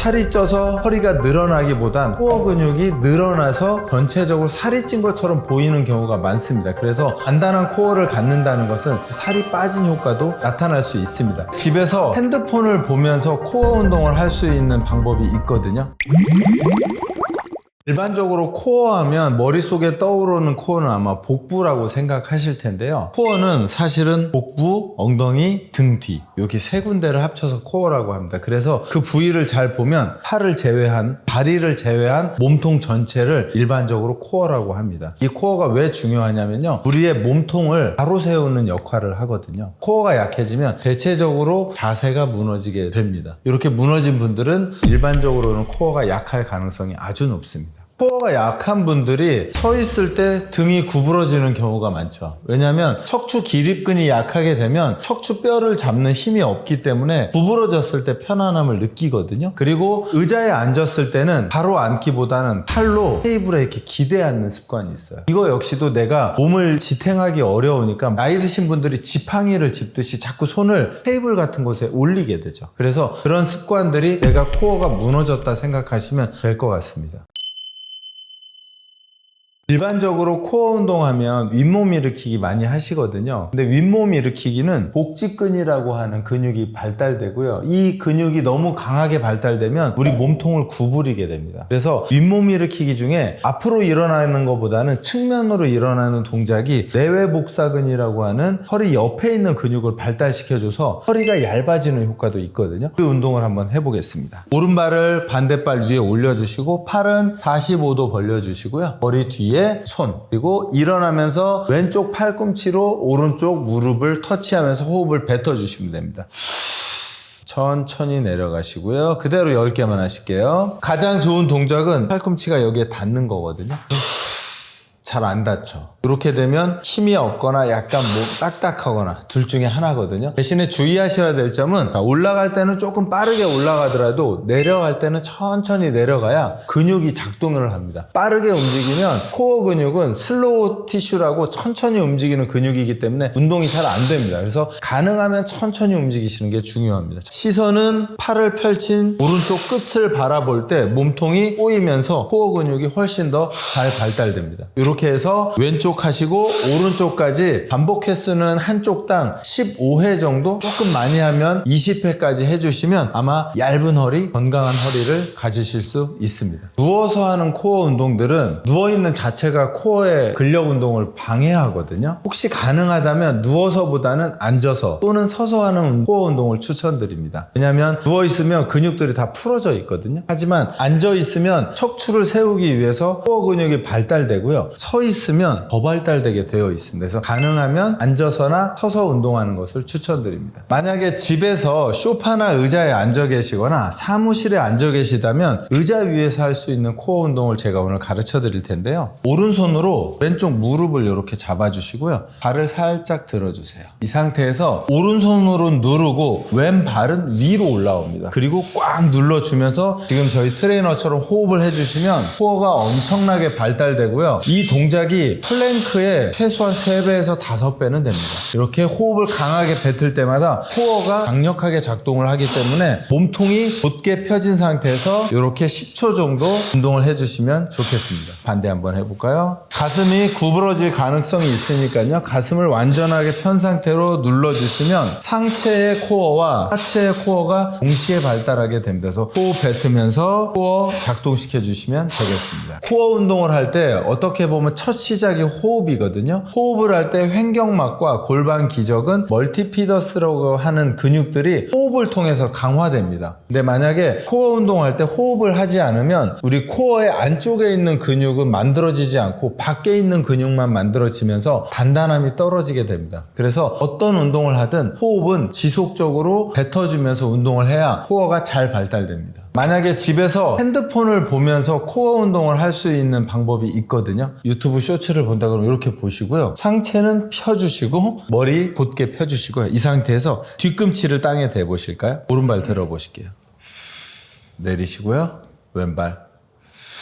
살이 쪄서 허리가 늘어나기보단 코어 근육이 늘어나서 전체적으로 살이 찐 것처럼 보이는 경우가 많습니다. 그래서 단단한 코어를 갖는다는 것은 살이 빠진 효과도 나타날 수 있습니다. 집에서 핸드폰을 보면서 코어 운동을 할 수 있는 방법이 있거든요. 일반적으로 코어 하면 머릿속에 떠오르는 코어는 아마 복부라고 생각하실 텐데요. 코어는 사실은 복부, 엉덩이, 등 뒤 이렇게 세 군데를 합쳐서 코어라고 합니다. 그래서 그 부위를 잘 보면 팔을 제외한, 다리를 제외한 몸통 전체를 일반적으로 코어라고 합니다. 이 코어가 왜 중요하냐면요, 우리의 몸통을 바로 세우는 역할을 하거든요. 코어가 약해지면 대체적으로 자세가 무너지게 됩니다. 이렇게 무너진 분들은 일반적으로는 코어가 약할 가능성이 아주 높습니다. 코어가 약한 분들이 서 있을 때 등이 구부러지는 경우가 많죠. 왜냐하면 척추 기립근이 약하게 되면 척추뼈를 잡는 힘이 없기 때문에 구부러졌을 때 편안함을 느끼거든요. 그리고 의자에 앉았을 때는 바로 앉기보다는 팔로 테이블에 이렇게 기대 앉는 습관이 있어요. 이거 역시도 내가 몸을 지탱하기 어려우니까 나이 드신 분들이 지팡이를 짚듯이 자꾸 손을 테이블 같은 곳에 올리게 되죠. 그래서 그런 습관들이 내가 코어가 무너졌다 생각하시면 될 것 같습니다. 일반적으로 코어 운동하면 윗몸 일으키기 많이 하시거든요. 근데 윗몸 일으키기는 복직근이라고 하는 근육이 발달되고요. 이 근육이 너무 강하게 발달되면 우리 몸통을 구부리게 됩니다. 그래서 윗몸 일으키기 중에 앞으로 일어나는 것보다는 측면으로 일어나는 동작이 내외복사근이라고 하는 허리 옆에 있는 근육을 발달시켜줘서 허리가 얇아지는 효과도 있거든요. 그 운동을 한번 해보겠습니다. 오른발을 반대발 위에 올려주시고 팔은 45도 벌려주시고요. 머리 뒤에 손, 그리고 일어나면서 왼쪽 팔꿈치로 오른쪽 무릎을 터치하면서 호흡을 뱉어주시면 됩니다. 천천히 내려가시고요. 그대로 10개만 하실게요. 가장 좋은 동작은 팔꿈치가 여기에 닿는 거거든요. 잘 안 닿죠. 이렇게 되면 힘이 없거나 약간 딱딱하거나 둘 중에 하나거든요. 대신에 주의하셔야 될 점은 올라갈 때는 조금 빠르게 올라가더라도 내려갈 때는 천천히 내려가야 근육이 작동을 합니다. 빠르게 움직이면 코어 근육은 슬로우 티슈라고 천천히 움직이는 근육이기 때문에 운동이 잘 안 됩니다. 그래서 가능하면 천천히 움직이시는 게 중요합니다. 시선은 팔을 펼친 오른쪽 끝을 바라볼 때 몸통이 꼬이면서 코어 근육이 훨씬 더 잘 발달됩니다. 이렇게 해서 왼쪽 하시고 오른쪽까지 반복 횟수는 한쪽당 15회 정도, 조금 많이 하면 20회까지 해주시면 아마 얇은 허리, 건강한 허리를 가지실 수 있습니다. 누워서 하는 코어 운동들은 누워있는 자체가 코어의 근력 운동을 방해하거든요. 혹시 가능하다면 누워서보다는 앉아서 또는 서서 하는 코어 운동을 추천드립니다. 왜냐하면 누워있으면 근육들이 다 풀어져 있거든요. 하지만 앉아있으면 척추를 세우기 위해서 코어 근육이 발달되고요. 서 있으면 더 발달되게 되어 있습니다. 그래서 가능하면 앉아서나 서서 운동하는 것을 추천드립니다. 만약에 집에서 소파나 의자에 앉아 계시거나 사무실에 앉아 계시다면 의자 위에서 할 수 있는 코어 운동을 제가 오늘 가르쳐 드릴 텐데요. 오른손으로 왼쪽 무릎을 이렇게 잡아주시고요. 발을 살짝 들어주세요. 이 상태에서 오른손으로 누르고 왼발은 위로 올라옵니다. 그리고 꽉 눌러주면서 지금 저희 트레이너처럼 호흡을 해주시면 코어가 엄청나게 발달되고요. 이 동작이 플랭크의 최소한 3배에서 5배는 됩니다. 이렇게 호흡을 강하게 뱉을 때마다 코어가 강력하게 작동을 하기 때문에 몸통이 곧게 펴진 상태에서 이렇게 10초 정도 운동을 해주시면 좋겠습니다. 반대 한번 해볼까요? 가슴이 구부러질 가능성이 있으니까요. 가슴을 완전하게 편 상태로 눌러주시면 상체의 코어와 하체의 코어가 동시에 발달하게 됩니다. 그래서 호흡 뱉으면서 코어 작동시켜 주시면 되겠습니다. 코어 운동을 할 때 어떻게 보면 첫 시작이 호흡이거든요. 호흡을 할 때 횡격막과 골반 기적은 멀티피더스라고 하는 근육들이 호흡을 통해서 강화됩니다. 근데 만약에 코어 운동할 때 호흡을 하지 않으면 우리 코어의 안쪽에 있는 근육은 만들어지지 않고 밖에 있는 근육만 만들어지면서 단단함이 떨어지게 됩니다. 그래서 어떤 운동을 하든 호흡은 지속적으로 뱉어주면서 운동을 해야 코어가 잘 발달됩니다. 만약에 집에서 핸드폰을 보면서 코어 운동을 할 수 있는 방법이 있거든요. 유튜브 쇼츠를 본다 그러면 이렇게 보시고요. 상체는 펴주시고 머리 곧게 펴주시고요. 이 상태에서 뒤꿈치를 땅에 대보실까요? 오른발 들어보실게요. 내리시고요. 왼발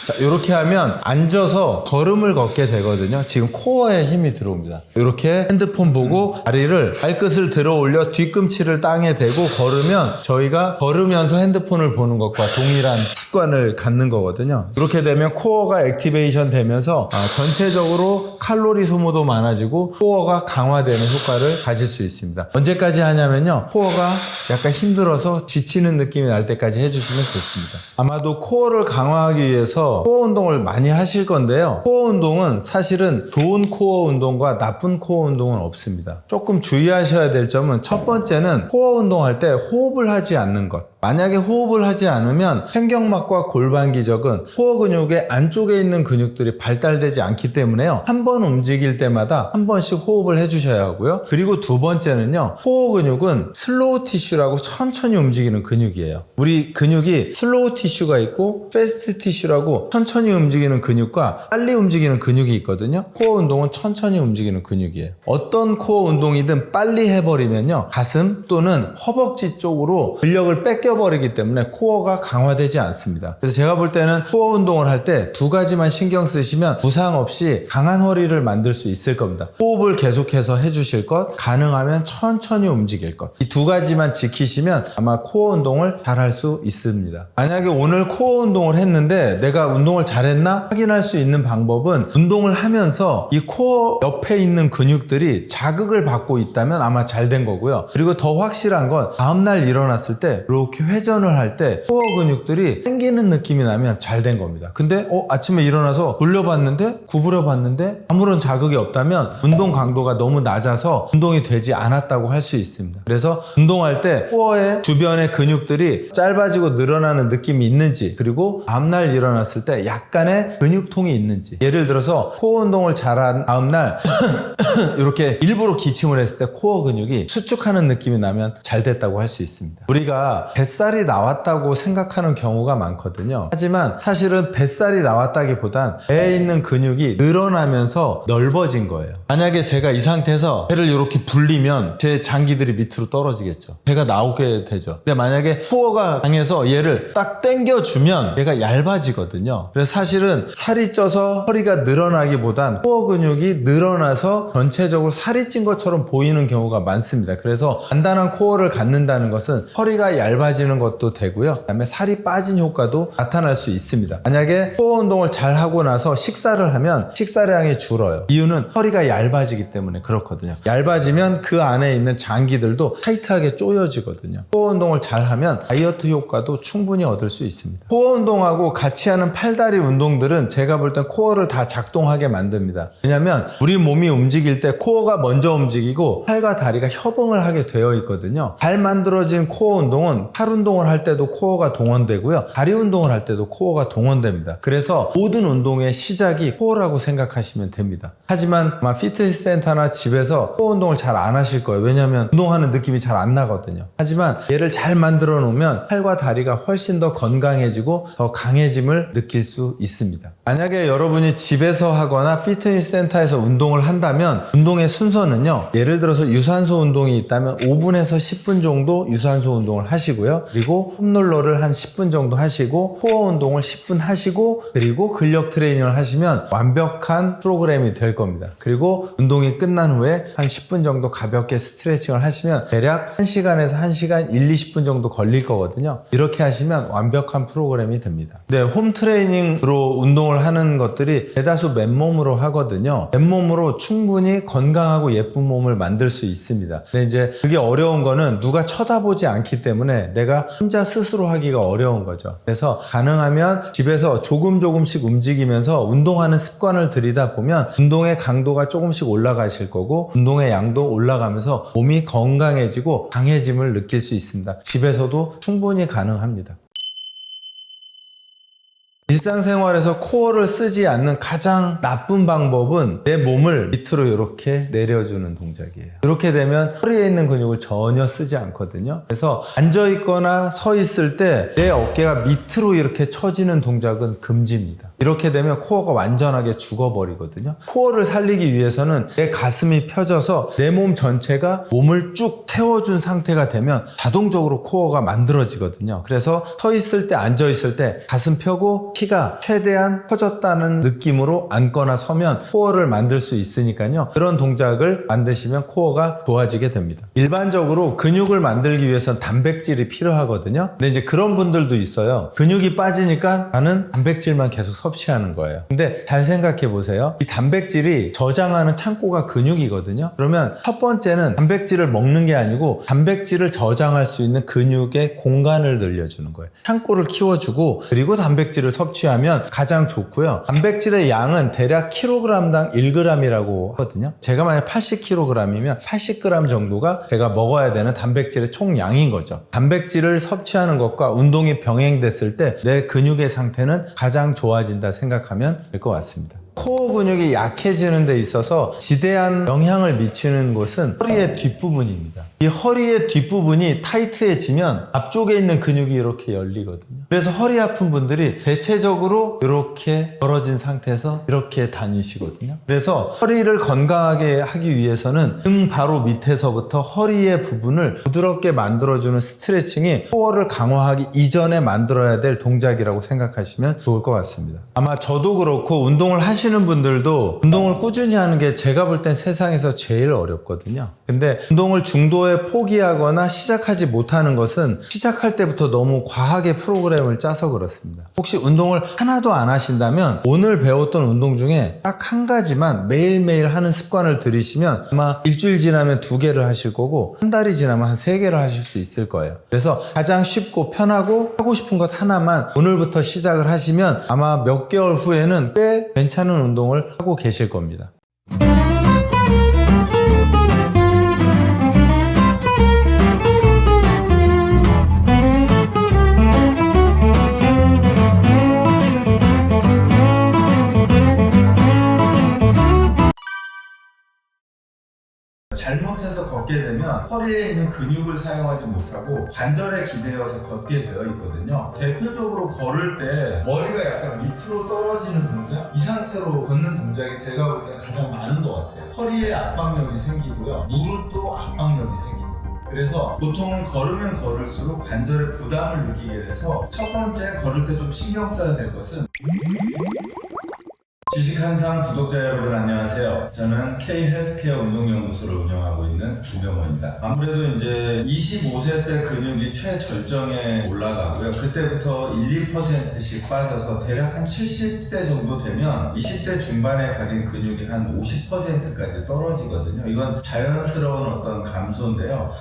자, 이렇게 하면 앉아서 걸음을 걷게 되거든요. 지금 코어에 힘이 들어옵니다. 이렇게 핸드폰 보고 다리를 발끝을 들어 올려 뒤꿈치를 땅에 대고 걸으면 저희가 걸으면서 핸드폰을 보는 것과 동일한 습관을 갖는 거거든요. 이렇게 되면 코어가 액티베이션 되면서 전체적으로 칼로리 소모도 많아지고 코어가 강화되는 효과를 가질 수 있습니다. 언제까지 하냐면요. 코어가 약간 힘들어서 지치는 느낌이 날 때까지 해주시면 좋습니다. 아마도 코어를 강화하기 위해서 코어 운동을 많이 하실 건데요. 코어 운동은 사실은 좋은 코어 운동과 나쁜 코어 운동은 없습니다. 조금 주의하셔야 될 점은 첫 번째는 코어 운동할 때 호흡을 하지 않는 것. 만약에 호흡을 하지 않으면 횡격막과 골반 기적은 코어 근육의 안쪽에 있는 근육들이 발달되지 않기 때문에요. 한 번 움직일 때마다 한 번씩 호흡을 해주셔야 하고요. 그리고 두 번째는요. 코어 근육은 슬로우 티슈라고 천천히 움직이는 근육이에요. 우리 근육이 슬로우 티슈가 있고 패스트 티슈라고 천천히 움직이는 근육과 빨리 움직이는 근육이 있거든요. 코어 운동은 천천히 움직이는 근육이에요. 어떤 코어 운동이든 빨리 해버리면요. 가슴 또는 허벅지 쪽으로 근력을 뺏겨버리기 때문에 코어가 강화되지 않습니다. 그래서 제가 볼 때는 코어 운동을 할 때 두 가지만 신경 쓰시면 부상 없이 강한 허리를 만들 수 있을 겁니다. 호흡을 계속해서 해주실 것, 가능하면 천천히 움직일 것. 이 두 가지만 지키시면 아마 코어 운동을 잘 할 수 있습니다. 만약에 오늘 코어 운동을 했는데 내가 운동을 잘했나 확인할 수 있는 방법은 운동을 하면서 이 코어 옆에 있는 근육들이 자극을 받고 있다면 아마 잘 된 거고요. 그리고 더 확실한 건 다음날 일어났을 때 이렇게 회전을 할 때 코어 근육들이 당기는 느낌이 나면 잘 된 겁니다. 근데 아침에 일어나서 돌려봤는데 구부려 봤는데 아무런 자극이 없다면 운동 강도가 너무 낮아서 운동이 되지 않았다고 할 수 있습니다. 그래서 운동할 때 코어의 주변의 근육들이 짧아지고 늘어나는 느낌이 있는지, 그리고 다음날 일어났을 때 약간의 근육통이 있는지, 예를 들어서 코어 운동을 잘한 다음날 이렇게 일부러 기침을 했을 때 코어 근육이 수축하는 느낌이 나면 잘 됐다고 할 수 있습니다. 우리가 뱃살이 나왔다고 생각하는 경우가 많거든요. 하지만 사실은 뱃살이 나왔다기보단 배에 있는 근육이 늘어나면서 넓어진 거예요. 만약에 제가 이 상태에서 배를 이렇게 불리면 제 장기들이 밑으로 떨어지겠죠. 배가 나오게 되죠. 근데 만약에 코어가 강해서 얘를 딱 당겨주면 얘가 얇아지거든요. 그래서 사실은 살이 쪄서 허리가 늘어나기보단 코어 근육이 늘어나서 전체적으로 살이 찐 것처럼 보이는 경우가 많습니다. 그래서 단단한 코어를 갖는다는 것은 허리가 얇아지는 것도 되고요. 그다음에 살이 빠진 효과도 나타날 수 있습니다. 만약에 코어 운동을 잘 하고 나서 식사를 하면 식사량이 줄어요. 이유는 허리가 얇아지기 때문에 그렇거든요. 얇아지면 그 안에 있는 장기들도 타이트하게 조여지거든요. 코어 운동을 잘 하면 다이어트 효과도 충분히 얻을 수 있습니다. 코어 운동하고 같이 하는 팔다리 운동들은 제가 볼 땐 코어를 다 작동하게 만듭니다. 왜냐면 우리 몸이 움직일 때 코어가 먼저 움직이고 팔과 다리가 협응을 하게 되어 있거든요. 잘 만들어진 코어 운동은 팔 운동을 할 때도 코어가 동원되고요. 다리 운동을 할 때도 코어가 동원됩니다. 그래서 모든 운동의 시작이 코어라고 생각하시면 됩니다. 하지만 아마 피트니스 센터나 집에서 코어 운동을 잘 안 하실 거예요. 왜냐하면 운동하는 느낌이 잘 안 나거든요. 하지만 얘를 잘 만들어 놓으면 팔과 다리가 훨씬 더 건강해지고 더 강해짐을 느낄 수 있습니다. 만약에 여러분이 집에서 하거나 피트니스 센터에서 운동을 한다면 운동의 순서는요. 예를 들어서 유산소 운동이 있다면 5분에서 10분 정도 유산소 운동을 하시고요. 그리고 홈롤러를 한 10분 정도 하시고 코어 운동을 10분 하시고 그리고 근력 트레이닝을 하시면 완벽한 프로그램이 될 겁니다. 그리고 운동이 끝난 후에 한 10분 정도 가볍게 스트레칭을 하시면 대략 1시간에서 1시간 1, 20분 정도 걸릴 거거든요. 이렇게 하시면 완벽한 프로그램이 됩니다. 네, 홈 트레이닝으로 운동을 하는 것들이 대다수 맨몸으로 하거든요. 맨몸으로 충분히 건강하고 예쁜 몸을 만들 수 있습니다. 근데 이제 그게 어려운 거는 누가 쳐다보지 않기 때문에 내가 혼자 스스로 하기가 어려운 거죠. 그래서 가능하면 집에서 조금씩 움직이면서 운동하는 습관을 들이다 보면 운동의 강도가 조금씩 올라가실 거고 운동의 양도 올라가면서 몸이 건강해지고 강해짐을 느낄 수 있습니다. 집에서도 충분히 가능합니다. 일상생활에서 코어를 쓰지 않는 가장 나쁜 방법은 내 몸을 밑으로 이렇게 내려주는 동작이에요. 이렇게 되면 허리에 있는 근육을 전혀 쓰지 않거든요. 그래서 앉아있거나 서 있을 때 내 어깨가 밑으로 이렇게 처지는 동작은 금지입니다. 이렇게 되면 코어가 완전하게 죽어버리거든요. 코어를 살리기 위해서는 내 가슴이 펴져서 내 몸 전체가 몸을 쭉 태워준 상태가 되면 자동적으로 코어가 만들어지거든요. 그래서 서 있을 때, 앉아 있을 때 가슴 펴고 키가 최대한 커졌다는 느낌으로 앉거나 서면 코어를 만들 수 있으니까요. 그런 동작을 만드시면 코어가 좋아지게 됩니다. 일반적으로 근육을 만들기 위해서는 단백질이 필요하거든요. 근데 이제 그런 분들도 있어요. 근육이 빠지니까 나는 단백질만 계속 섭취하는 거예요. 근데 잘 생각해 보세요. 이 단백질이 저장하는 창고가 근육이거든요. 그러면 첫 번째는 단백질을 먹는 게 아니고 단백질을 저장할 수 있는 근육의 공간을 늘려주는 거예요. 창고를 키워주고 그리고 단백질을 섭취하면 가장 좋고요. 단백질의 양은 대략 킬로그램당 1g이라고 하거든요. 제가 만약 80kg이면 80g 정도가 제가 먹어야 되는 단백질의 총량인 거죠. 단백질을 섭취하는 것과 운동이 병행됐을 때 내 근육의 상태는 가장 좋아진다 생각하면 될 것 같습니다. 코어 근육이 약해지는 데 있어서 지대한 영향을 미치는 곳은 허리의 뒷부분입니다. 이 허리의 뒷부분이 타이트해지면 앞쪽에 있는 근육이 이렇게 열리거든요. 그래서 허리 아픈 분들이 대체적으로 이렇게 벌어진 상태에서 이렇게 다니시거든요. 그래서 허리를 건강하게 하기 위해서는 등 바로 밑에서부터 허리의 부분을 부드럽게 만들어주는 스트레칭이 코어를 강화하기 이전에 만들어야 될 동작이라고 생각하시면 좋을 것 같습니다. 아마 저도 그렇고 운동을 하시는 분들도 운동을 꾸준히 하는 게 제가 볼 땐 세상에서 제일 어렵거든요. 근데 운동을 중도에 포기하거나 시작하지 못하는 것은 시작할 때부터 너무 과하게 프로그램을 짜서 그렇습니다. 혹시 운동을 하나도 안 하신다면 오늘 배웠던 운동 중에 딱 한 가지만 매일매일 하는 습관을 들이시면 아마 일주일 지나면 2개를 하실 거고 한 달이 지나면 한 3개를 하실 수 있을 거예요. 그래서 가장 쉽고 편하고 하고 싶은 것 하나만 오늘부터 시작을 하시면 아마 몇 개월 후에는 꽤 괜찮은 운동을 하고 계실 겁니다. 잘못해서 걷게 되면 허리에 있는 근육을 사용하지 못하고 관절에 기대어서 걷게 되어 있거든요. 대표적으로 걸을 때 머리가 약간 밑으로 떨어지는 동작, 이 상태로 걷는 동작이 제가 볼 때 가장 많은 것 같아요. 허리에 압박력이 생기고요, 무릎도 압박력이 생깁니다. 그래서 보통은 걸으면 걸을수록 관절에 부담을 느끼게 돼서 첫 번째 걸을 때 좀 신경 써야 될 것은 지식한상 구독자 여러분 안녕하세요. 저는 K헬스케어 운동연구소를 운영하고 있는 김병호입니다. 아무래도 이제 25세 때 근육이 최절정에 올라가고요. 그때부터 1~2%씩 빠져서 대략 한 70세 정도 되면 20대 중반에 가진 근육이 한 50%까지 떨어지거든요. 이건 자연스러운 어떤 감소인데요.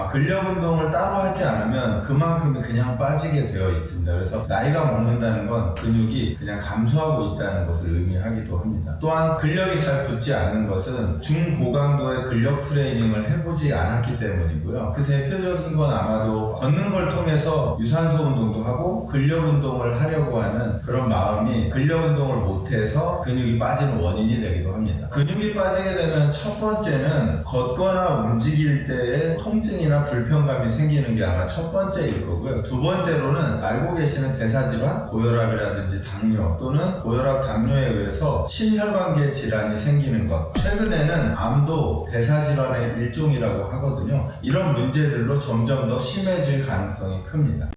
근력 운동을 따로 하지 않으면 그만큼이 그냥 빠지게 되어 있습니다. 그래서 나이가 먹는다는 건 근육이 그냥 감소하고 있다는 것을 의미하기도 합니다. 또한 근력이 잘 붙지 않는 것은 중고강도의 근력 트레이닝을 해보지 않았기 때문이고요. 그 대표적인 건 아마도 걷는 걸 통해서 유산소 운동도 하고 근력 운동을 하려고 하는 그런 마음이 근력 운동을 못해서 근육이 빠지는 원인이 되기도 합니다. 근육이 빠지게 되면 첫 번째는 걷거나 움직일 때의 통증이나 불편감이 생기는 게 아마 첫 번째일 거고요. 두 번째로는 알고 계시는 대사질환, 고혈압이라든지 당뇨 또는 고혈압 당뇨에 의해서 심혈관계 질환이 생기는 것, 최근에는 암도 대사질환의 일종이라고 하거든요. 이런 문제들로 점점 더 심해질 가능성이 큽니다.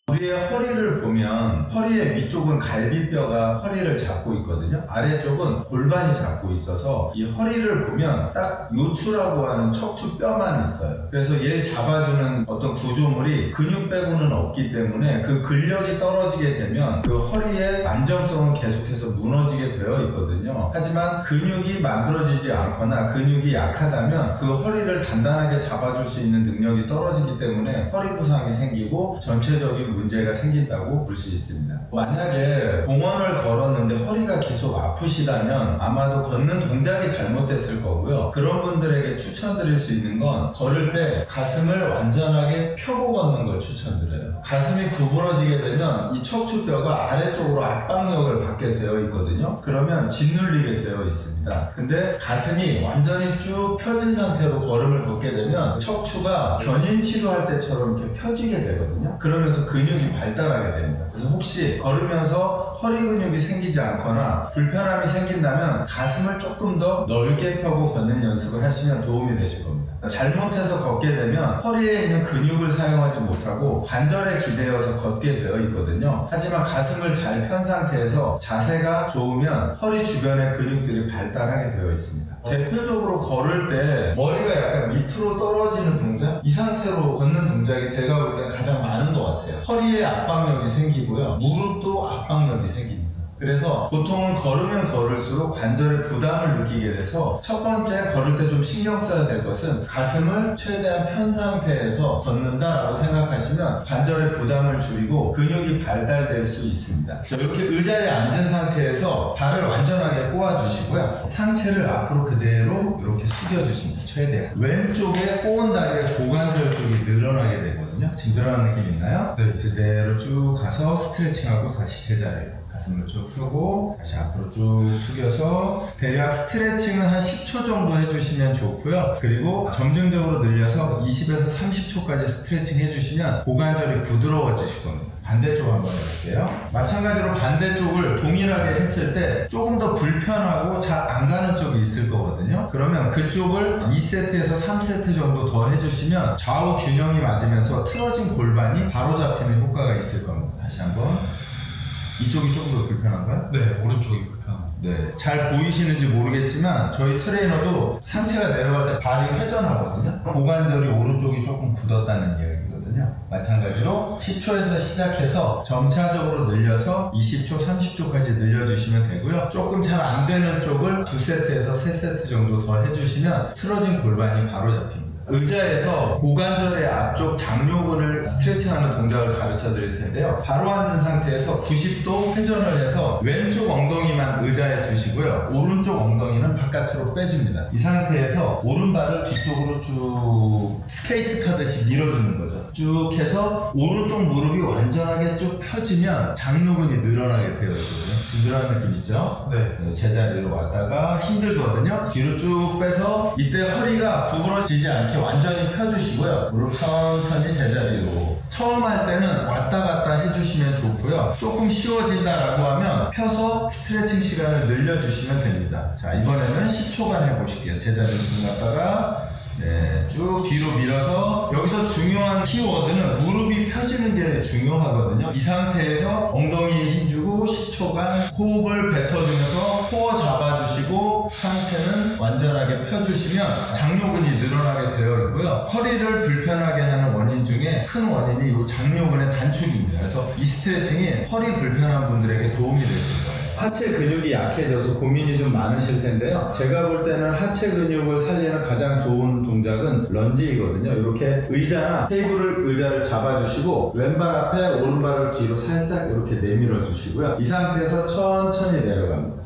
우리의 허리를 보면 허리의 위쪽은 갈비뼈가 허리를 잡고 있거든요. 아래쪽은 골반이 잡고 있어서 이 허리를 보면 딱 요추라고 하는 척추뼈만 있어요. 그래서 얘를 잡아주는 어떤 구조물이 근육 빼고는 없기 때문에 그 근력이 떨어지게 되면 그 허리의 안정성은 계속해서 무너지게 되어 있거든요. 하지만 근육이 만들어지지 않거나 근육이 약하다면 그 허리를 단단하게 잡아줄 수 있는 능력이 떨어지기 때문에 허리 부상이 생기고 전체적인 문제가 생긴다고 볼 수 있습니다. 만약에 공원을 걸었는데 허리가 계속 아프시다면 아마도 걷는 동작이 잘못됐을 거고요. 그런 분들에게 추천드릴 수 있는 건 걸을 때 가슴을 완전하게 펴고 걷는 걸 추천드려요. 가슴이 구부러지게 되면 이 척추뼈가 아래쪽으로 압박력을 받게 되어 있거든요. 그러면 짓눌리게 되어 있습니다. 근데 가슴이 완전히 쭉 펴진 상태로 걸음을 걷게 되면 척추가 견인 치료할 때처럼 이렇게 펴지게 되거든요. 그러면서 근육이 발달하게 됩니다. 그래서 혹시 걸으면서 허리 근육이 생기지 않거나 불편함이 생긴다면 가슴을 조금 더 넓게 펴고 걷는 연습을 하시면 도움이 되실 겁니다. 잘못해서 걷게 되면 허리에 있는 근육을 사용하지 못하고 관절에 기대어서 걷게 되어 있거든요. 하지만 가슴을 잘 편 상태에서 자세가 좋으면 허리 주변의 근육들이 발달하게 되어 있습니다. 대표적으로 걸을 때 머리가 약간 밑으로 떨어지는 동작? 이 상태로 걷는 동작이 제가 볼 때 가장 많은 것 같아요. 허리에 압박력이 생기고요. 무릎도 압박력이 생깁니다. 그래서 보통은 걸으면 걸을수록 관절에 부담을 느끼게 돼서 첫 번째 걸을 때 좀 신경 써야 될 것은 가슴을 최대한 편 상태에서 걷는다라고 생각하시면 관절의 부담을 줄이고 근육이 발달될 수 있습니다. 자, 이렇게 의자에 앉은 상태에서 발을 완전하게 꼬아주시고요. 상체를 앞으로 그대로 이렇게 숙여주십니다. 최대한. 왼쪽에 꼬은 다리에 고관절 쪽이 늘어나게 되거든요. 지금 늘어나는 느낌 있나요? 네. 그대로 쭉 가서 스트레칭하고 다시 제자리로. 가슴을 쭉 펴고 다시 앞으로 쭉 숙여서 대략 스트레칭은 한 10초 정도 해주시면 좋고요. 그리고 점진적으로 늘려서 20에서 30초까지 스트레칭 해주시면 고관절이 부드러워지실 겁니다. 반대쪽 한번 해볼게요. 마찬가지로 반대쪽을 동일하게 했을 때 조금 더 불편하고 잘 안 가는 쪽이 있을 거거든요. 그러면 그쪽을 2세트에서 3세트 정도 더 해주시면 좌우 균형이 맞으면서 틀어진 골반이 바로 잡히는 효과가 있을 겁니다. 다시 한번. 이쪽이 조금 더 불편한가요? 네, 오른쪽이 불편합니다. 네, 잘 보이시는지 모르겠지만 저희 트레이너도 상체가 내려갈 때 발이 회전하거든요. 고관절이 오른쪽이 조금 굳었다는 이야기거든요. 마찬가지로 10초에서 시작해서 점차적으로 늘려서 20초, 30초까지 늘려주시면 되고요. 조금 잘 안 되는 쪽을 2세트에서 3세트 정도 더 해주시면 틀어진 골반이 바로 잡힙니다. 의자에서 고관절의 앞쪽 장요근을 스트레칭하는 동작을 가르쳐 드릴 텐데요. 바로 앉은 상태에서 90도 회전을 해서 왼쪽 엉덩이만 의자에 두시고요. 오른쪽 엉덩이는 바깥으로 빼줍니다. 이 상태에서 오른발을 뒤쪽으로 쭉 스케이트 타듯이 밀어주는 거죠. 쭉 해서 오른쪽 무릎이 완전하게 쭉 펴지면 장요근이 늘어나게 되어 있거든요. 지금 늘어나는 느낌 있죠? 네. 제자리로 왔다가 힘들거든요. 뒤로 쭉 빼서 이때 허리가 구부러지지 않게 완전히 펴주시고요. 무릎 천천히 제자리로. 처음 할 때는 왔다 갔다 해주시면 좋고요. 조금 쉬워진다라고 하면 펴서 스트레칭 시간을 늘려주시면 됩니다. 자, 이번에는 10초간 해보실게요. 제자리로 좀 갔다가 네, 쭉 뒤로 밀어서 여기서 중요한 키워드는 무릎이 펴지는 게 중요하거든요. 이 상태에서 엉덩이에 힘주고 10초간 호흡을 뱉어주면서 코어 잡아주시고 상체는 완전하게 펴주시면 장요근이 늘어나게 되어 있고요. 허리를 불편하게 하는 원인 중에 큰 원인이 이 장요근의 단축입니다. 그래서 이 스트레칭이 허리 불편한 분들에게 도움이 되실 거예요. 하체 근육이 약해져서 고민이 좀 많으실 텐데요. 제가 볼 때는 하체 근육을 살리는 가장 좋은 동작은 런지이거든요. 이렇게 의자를 잡아주시고 왼발 앞에 오른발을 뒤로 살짝 이렇게 내밀어 주시고요. 이 상태에서 천천히 내려갑니다.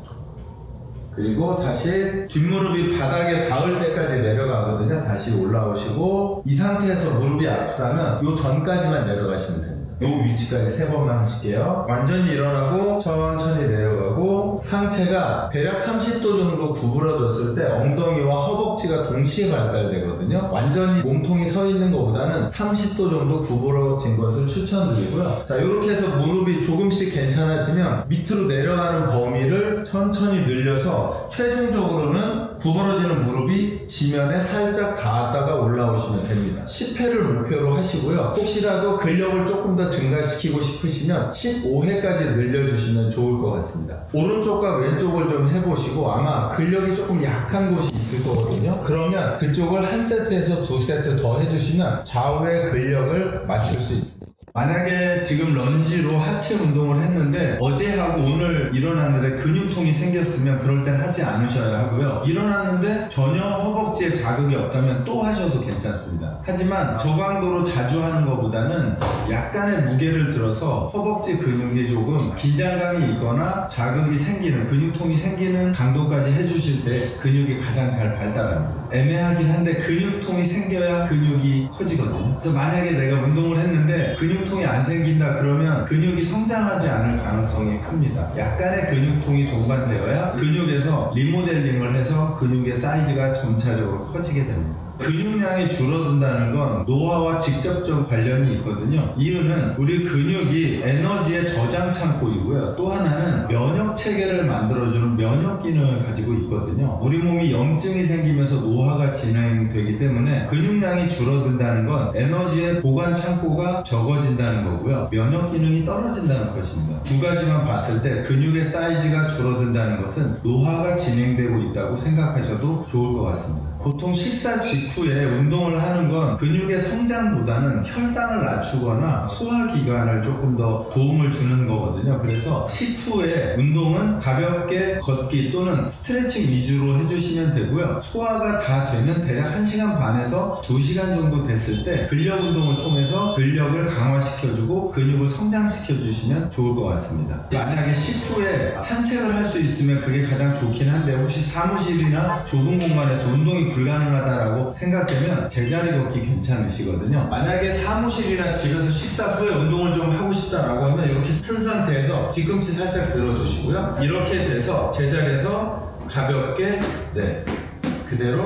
그리고 다시 뒷무릎이 바닥에 닿을 때까지 내려가거든요. 다시 올라오시고 이 상태에서 무릎이 아프다면 요 전까지만 내려가시면 됩니다. 요 위치까지 3번만 하실게요. 완전히 일어나고 천천히 내려가고 상체가 대략 30도 정도 구부러졌을 때 엉덩이와 허벅지가 동시에 발달되거든요. 완전히 몸통이 서 있는 것보다는 30도 정도 구부러진 것을 추천드리고요. 자, 이렇게 해서 무릎이 조금씩 괜찮아지면 밑으로 내려가는 범위를 천천히 늘려서 최종적으로는 구부러지는 무릎이 지면에 살짝 닿았다가 올라오시면 됩니다. 10회를 목표로 하시고요. 혹시라도 근력을 조금 더 증가시키고 싶으시면 15회까지 늘려주시면 좋을 것 같습니다. 오른쪽과 왼쪽을 좀 해보시고 아마 근력이 조금 약한 곳이 있을 거거든요. 그러면 그쪽을 한 세트에서 2세트 더 해주시면 좌우의 근력을 맞출 수 있습니다. 만약에 지금 런지로 하체 운동을 했는데 어제하고 오늘 일어났는데 근육통이 생겼으면 그럴 땐 하지 않으셔야 하고요. 일어났는데 전혀 허벅지에 자극이 없다면 또 하셔도 괜찮습니다. 하지만 저강도로 자주 하는 것보다는 약간의 무게를 들어서 허벅지 근육이 조금 긴장감이 있거나 자극이 생기는 근육통이 생기는 강도까지 해주실 때 근육이 가장 잘 발달합니다. 애매하긴 한데 근육통이 생겨야 근육이 커지거든요. 그래서 만약에 내가 운동을 했는데 근육통이 안 생긴다 그러면 근육이 성장하지 않을 가능성이 큽니다. 약간의 근육통이 동반되어야 근육에서 리모델링을 해서 근육의 사이즈가 점차적으로 커지게 됩니다. 근육량이 줄어든다는 건 노화와 직접적 관련이 있거든요. 이유는 우리 근육이 에너지의 저장 창고이고요. 또 하나는 면역 체계를 만들어주는 면역 기능을 가지고 있거든요. 우리 몸이 염증이 생기면서 노화가 진행되기 때문에 근육량이 줄어든다는 건 에너지의 보관 창고가 적어진다는 거고요. 면역 기능이 떨어진다는 것입니다. 두 가지만 봤을 때 근육의 사이즈가 줄어든다는 것은 노화가 진행되고 있다고 생각하셔도 좋을 것 같습니다. 보통 식사 직후에 운동을 하는 건 근육의 성장보다는 혈당을 낮추거나 소화기관을 조금 더 도움을 주는 거거든요. 그래서 식후에 운동은 가볍게 걷기 또는 스트레칭 위주로 해주시면 되고요. 소화가 다 되면 대략 1시간 반에서 2시간 정도 됐을 때 근력 운동을 통해서 근력을 강화시켜주고 근육을 성장시켜주시면 좋을 것 같습니다. 만약에 식후에 산책을 할 수 있으면 그게 가장 좋긴 한데 혹시 사무실이나 좁은 공간에서 운동이 불가능하다라고 생각되면 제자리 걷기 괜찮으시거든요. 만약에 사무실이나 집에서 식사 후에 운동을 좀 하고 싶다라고 하면 이렇게 쓴 상태에서 뒤꿈치 살짝 들어주시고요. 이렇게 돼서 제자리에서 가볍게 그대로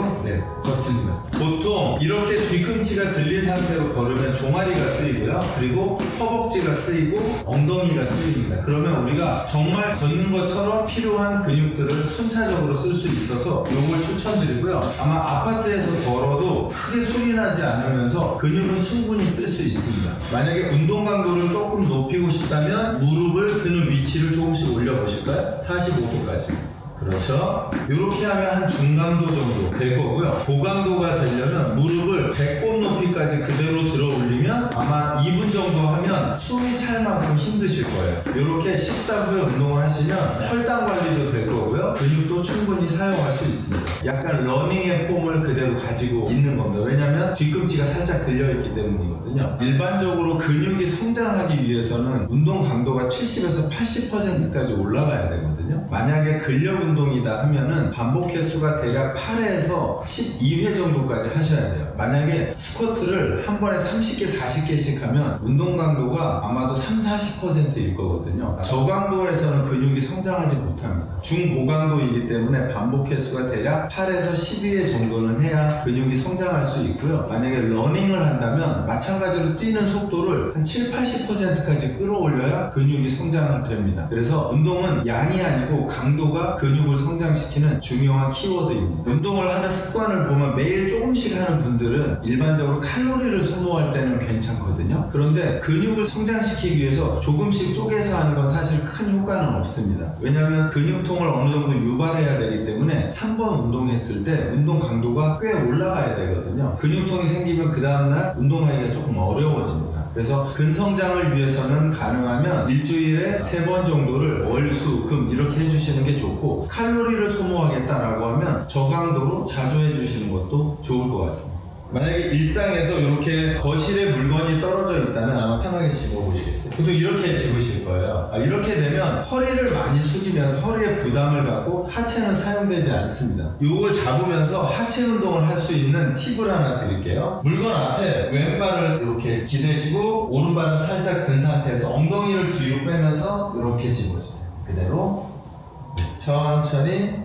걷습니다. 보통 이렇게 뒤꿈치가 들린 상태로 걸으면 종아리가 쓰이고요. 그리고 허벅지가 쓰이고 엉덩이가 쓰입니다. 그러면 우리가 정말 걷는 것처럼 필요한 근육들을 순차적으로 쓸 수 있어서 이걸 추천드리고요. 아마 아파트에서 걸어도 크게 소리 나지 않으면서 근육은 충분히 쓸 수 있습니다. 만약에 운동 강도를 조금 높이고 싶다면 무릎을 드는 위치를 조금씩 올려보실까요? 45도까지. 그렇죠. 이렇게 하면 한 중강도 정도 될 거고요. 고강도가 되려면 무릎을 배꼽 높이까지 그대로 들어 올리면 아마 2분 정도 하면 숨이 찰 만큼 힘드실 거예요. 이렇게 식사 후에 운동을 하시면 혈당 관리도 될 거고요. 근육도 충분히 사용할 수 있습니다. 약간 러닝의 폼을 그대로 가지고 있는 겁니다. 왜냐면 뒤꿈치가 살짝 들려있기 때문이거든요. 일반적으로 근육이 성장하기 위해서는 운동 강도가 70에서 80%까지 올라가야 되거든요. 만약에 근력 운동이다 하면은 반복 횟수가 대략 8회에서 12회 정도까지 하셔야 돼요. 만약에 스쿼트를 한 번에 30개, 40개씩 하면 운동 강도가 아마도 30-40%일 거거든요. 저강도에서는 근육이 성장하지 못합니다. 중고강도이기 때문에 반복 횟수가 대략 8에서 12회 정도는 해야 근육이 성장할 수 있고요. 만약에 러닝을 한다면 마찬가지로 뛰는 속도를 한 7-80%까지 끌어올려야 근육이 성장을 됩니다. 그래서 운동은 양이 아니고 강도가 근육을 성장시키는 중요한 키워드입니다. 운동을 하는 습관을 보면 매일 조금씩 하는 분들은 일반적으로 칼로리를 소모할 때는 괜찮거든요. 그런데 근육을 성장시키기 위해서 조금씩 쪼개서 하는 건 사실 큰 효과는 없습니다. 왜냐하면 근육통을 어느 정도 유발해야 되기 때문에 한 번 운동했을 때 운동 강도가 꽤 올라가야 되거든요. 근육통이 생기면 그 다음날 운동하기가 조금 어려워집니다. 그래서 근성장을 위해서는 가능하면 일주일에 3번 정도를 월, 수, 금 이렇게 해주시는 게 좋고, 칼로리를 소모하겠다라고 하면 저강도로 자주 해주시는 것도 좋을 것 같습니다. 만약에 일상에서 이렇게 거실에 물건이 떨어져 있다면 아마 편하게 집어보시겠어요? 보통 이렇게 집으실 거예요. 이렇게 되면 허리를 많이 숙이면서 허리에 부담을 갖고 하체는 사용되지 않습니다. 이걸 잡으면서 하체 운동을 할 수 있는 팁을 하나 드릴게요. 물건 앞에 왼발을 이렇게 기대시고 오른발은 살짝 든 상태에서 엉덩이를 뒤로 빼면서 이렇게 집어주세요. 그대로 천천히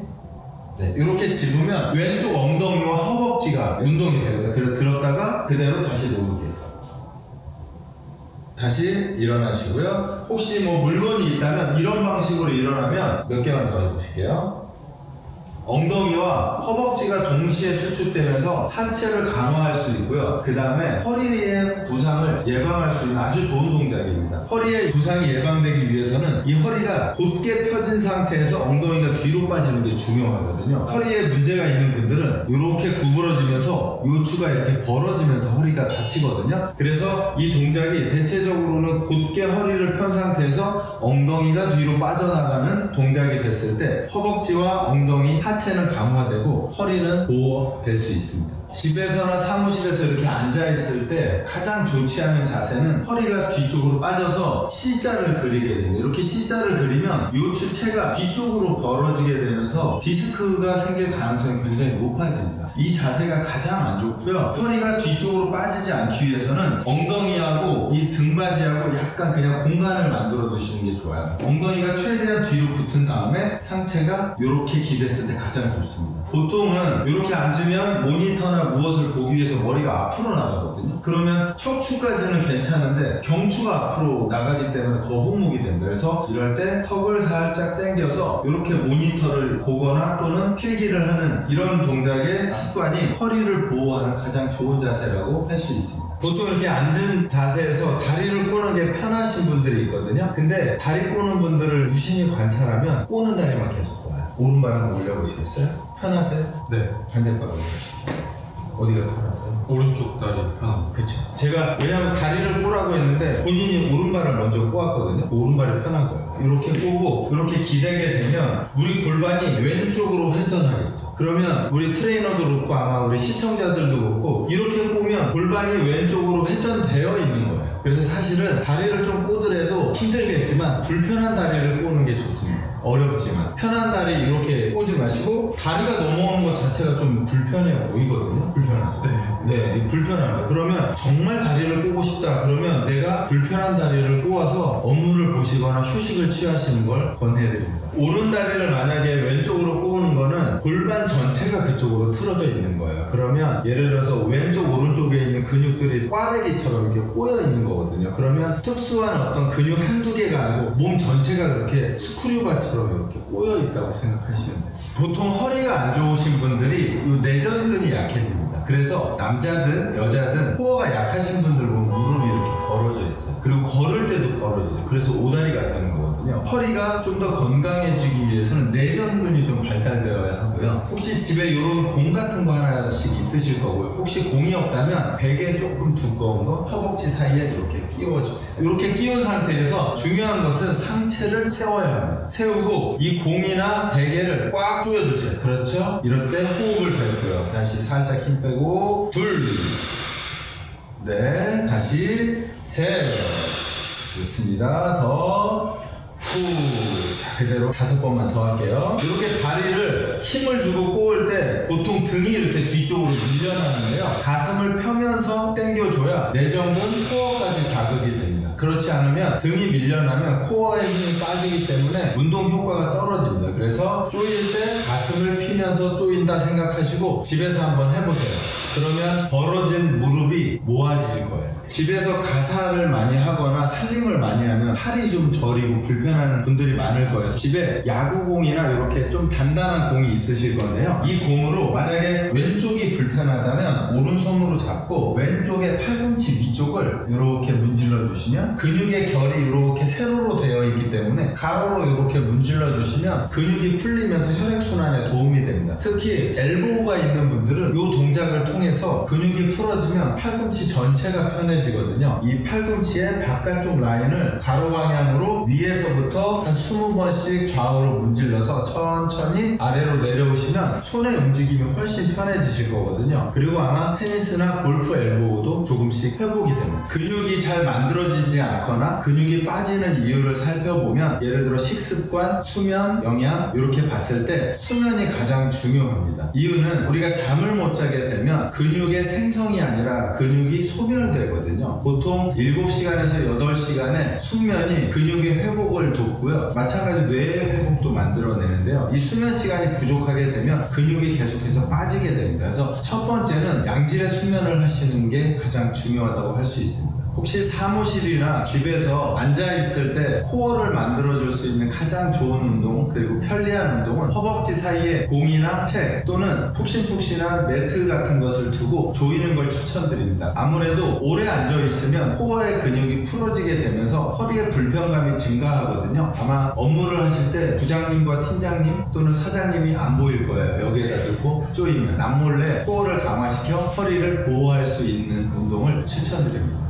이렇게 집으면 왼쪽 엉덩이와 허벅지가 운동이 됩니다. 그래서 들었다가 그대로 다시 놓을게요. 다시 일어나시고요. 혹시 뭐 물건이 있다면 이런 방식으로 일어나면 몇 개만 더 해보실게요. 엉덩이와 허벅지가 동시에 수축되면서 하체를 강화할 수 있고요. 그 다음에 허리의 부상을 예방할 수 있는 아주 좋은 동작입니다. 허리의 부상이 예방되기 위해서는 이 허리가 곧게 펴진 상태에서 엉덩이가 뒤로 빠지는 게 중요하거든요. 허리에 문제가 있는 분들은 이렇게 구부러지면서 요추가 이렇게 벌어지면서 허리가 다치거든요. 그래서 이 동작이 대체적으로는 곧게 허리를 편 상태에서 엉덩이가 뒤로 빠져나가는 동작이 됐을 때 허벅지와 엉덩이, 하체는 강화되고 허리는 보호될 수 있습니다. 집에서나 사무실에서 이렇게 앉아있을 때 가장 좋지 않은 자세는 허리가 뒤쪽으로 빠져서 C자를 그리게 됩니다. 이렇게 C자를 그리면 요추체가 뒤쪽으로 벌어지게 되면서 디스크가 생길 가능성이 굉장히 높아집니다. 이 자세가 가장 안 좋고요. 허리가 뒤쪽으로 빠지지 않기 위해서는 엉덩이하고 이 등받이하고 약간 그냥 공간을 만들어 두시는 게 좋아요. 엉덩이가 최대한 뒤로 붙은 다음에 상체가 이렇게 기댔을 때 가장 좋습니다. 보통은 이렇게 앉으면 모니터나 누군가나 무엇을 보기 위해서 머리가 앞으로 나가거든요. 그러면 척추까지는 괜찮은데 경추가 앞으로 나가기 때문에 거북목이 됩니다. 그래서 이럴 때 턱을 살짝 당겨서 이렇게 모니터를 보거나 또는 필기를 하는 이런 동작의 습관이 허리를 보호하는 가장 좋은 자세라고 할 수 있습니다. 보통 이렇게 앉은 자세에서 다리를 꼬는 게 편하신 분들이 있거든요. 근데 다리 꼬는 분들을 유심히 관찰하면 꼬는 다리만 계속 꼬아요. 오른발 한번 올려보시겠어요? 편하세요? 네. 반대발로 어디가 편하세요? 오른쪽 다리 편합니다. 그쵸. 제가 왜냐면 다리를 꼬라고 했는데 본인이 오른발을 먼저 꼬았거든요. 오른발이 편한 거예요. 이렇게 꼬고 이렇게 기대게 되면 우리 골반이 왼쪽으로 회전하겠죠. 그러면 우리 트레이너도 그렇고 아마 우리 시청자들도 그렇고 이렇게 꼬면 골반이 왼쪽으로 회전되어 있는 거예요. 그래서 사실은 다리를 좀 꼬더라도 힘들겠지만 불편한 다리를 꼬는 게 좋습니다. 어렵지만 편한 다리 이렇게 꼬지 마시고 다리가 넘어오는 것 자체가 좀 불편해 보이거든요. 불편하죠. 네, 불편합니다. 그러면 정말 다리를 꼬고 싶다 그러면 내가 불편한 다리를 꼬아서 업무를 보시거나 휴식을 취하시는 걸 권해드립니다. 오른 다리를 만약에 왼쪽으로 꼬는 거는 골반 전체가 그쪽으로 틀어져 있는 거예요. 그러면 예를 들어서 왼쪽 오른쪽에 있는 근육들이 꽈배기처럼 이렇게 꼬여 있는 거거든요. 그러면 특수한 어떤 근육 한두 개가 아니고 몸 전체가 그렇게 스크류바처럼 이렇게 꼬여 있다고 생각하시면 돼요. 보통 허리가 안 좋으신 분들이 이 내전근이 약해집니다. 그래서 남자든 여자든 코어가 약하신 분들 보면 무릎이 이렇게 벌어져 있어요. 그리고 걸을 때도 벌어지죠. 그래서 오다리가 되는 거거든요. 허리가 좀 더 건강해지기 위해서는 내전근이 좀 발달되어야 하고요. 혹시 집에 이런 공 같은 거 하나씩 있으실 거고요. 혹시 공이 없다면 베개 조금 두꺼운 거 허벅지 사이에 이렇게 끼워주세요. 이렇게 끼운 상태에서 중요한 것은 상체를 세워야 합니다. 세우고 이 공이나 베개를 꽉 조여주세요. 그렇죠? 이럴 때 호흡을 뱉고요. 다시 살짝 힘 빼고 둘, 네, 다시 셋. 좋습니다. 더 후. 자, 그대로 5번만 더 할게요. 이렇게 다리를 힘을 주고 꼬을 때 보통 등이 이렇게 뒤쪽으로 밀려나는데요. 가슴을 펴면서 당겨줘야 내전근 코어까지 자극이 됩니다. 그렇지 않으면 등이 밀려나면 코어에 힘이 빠지기 때문에 운동 효과가 떨어집니다. 그래서 조일 때 가슴을 피면서 조인다 생각하시고 집에서 한번 해보세요. 그러면 벌어진 무릎이 모아질 거예요. 집에서 가사를 많이 하거나 살림을 많이 하면 팔이 좀 저리고 불편한 분들이 많을 거예요. 집에 야구공이나 이렇게 좀 단단한 공이 있으실 건데요. 이 공으로 만약에 왼쪽이 불편하다면 오른손으로 잡고 왼쪽의 팔꿈치 위쪽을 이렇게 문질러 주시면 근육의 결이 이렇게 세로로 되어 있기 때문에 가로로 이렇게 문질러 주시면 근육이 풀리면서 혈액순환에 도움이 됩니다. 특히 엘보우가 있는 분들은 이 동작을 통해서 근육이 풀어지면 팔꿈치 전체가 편해지거든요. 이 팔꿈치의 바깥쪽 라인을 가로 방향으로 위에서부터 한 20번씩 좌우로 문질러서 천천히 아래로 내려오시면 손의 움직임이 훨씬 편해지실 거거든요. 그리고 아마 테니스나 골프 엘보우도 조금씩 회복이 됩니다. 근육이 잘 만들어지지 않거나 근육이 빠지는 이유를 살펴보면 예를 들어 식습관, 수면, 영양 이렇게 봤을 때 수면이 가장 중요합니다. 이유는 우리가 잠을 못 자게 되면 근육의 생성이 아니라 근육이 소멸되거든요. 보통 7시간에서 8시간의 숙면이 근육의 회복을 돕고요. 마찬가지로 뇌의 회복도 만들어내는데요. 이 수면 시간이 부족하게 되면 근육이 계속해서 빠지게 됩니다. 그래서 첫 번째는 양질의 수면을 하시는 게 가장 중요하다고 할 수 있습니다. 혹시 사무실이나 집에서 앉아있을 때 코어를 만들어줄 수 있는 가장 좋은 운동 그리고 편리한 운동은 허벅지 사이에 공이나 책 또는 푹신푹신한 매트 같은 것을 두고 조이는 걸 추천드립니다. 아무래도 오래 앉아있으면 코어의 근육이 풀어지게 되면서 허리에 불편감이 증가하거든요. 아마 업무를 하실 때 부장님과 팀장님 또는 사장님이 안 보일 거예요. 여기에다 두고 조이면 남몰래 코어를 강화시켜 허리를 보호할 수 있는 운동을 추천드립니다.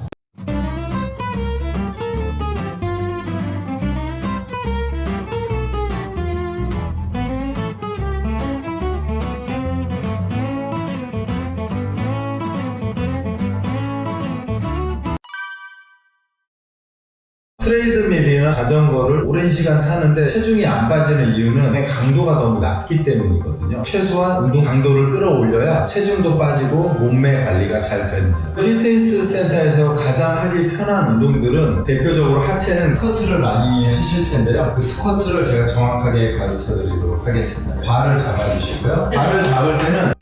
트레이드밀이나 자전거를 오랜 시간 타는데 체중이 안 빠지는 이유는 강도가 너무 낮기 때문이거든요. 최소한 운동 강도를 끌어올려야 체중도 빠지고 몸매 관리가 잘 됩니다. 피트니스 센터에서 가장 하기 편한 운동들은 대표적으로 하체는 스쿼트를 많이 하실 텐데요. 그 스쿼트를 제가 정확하게 가르쳐 드리도록 하겠습니다. 발을 잡아주시고요. 발을 잡을 때는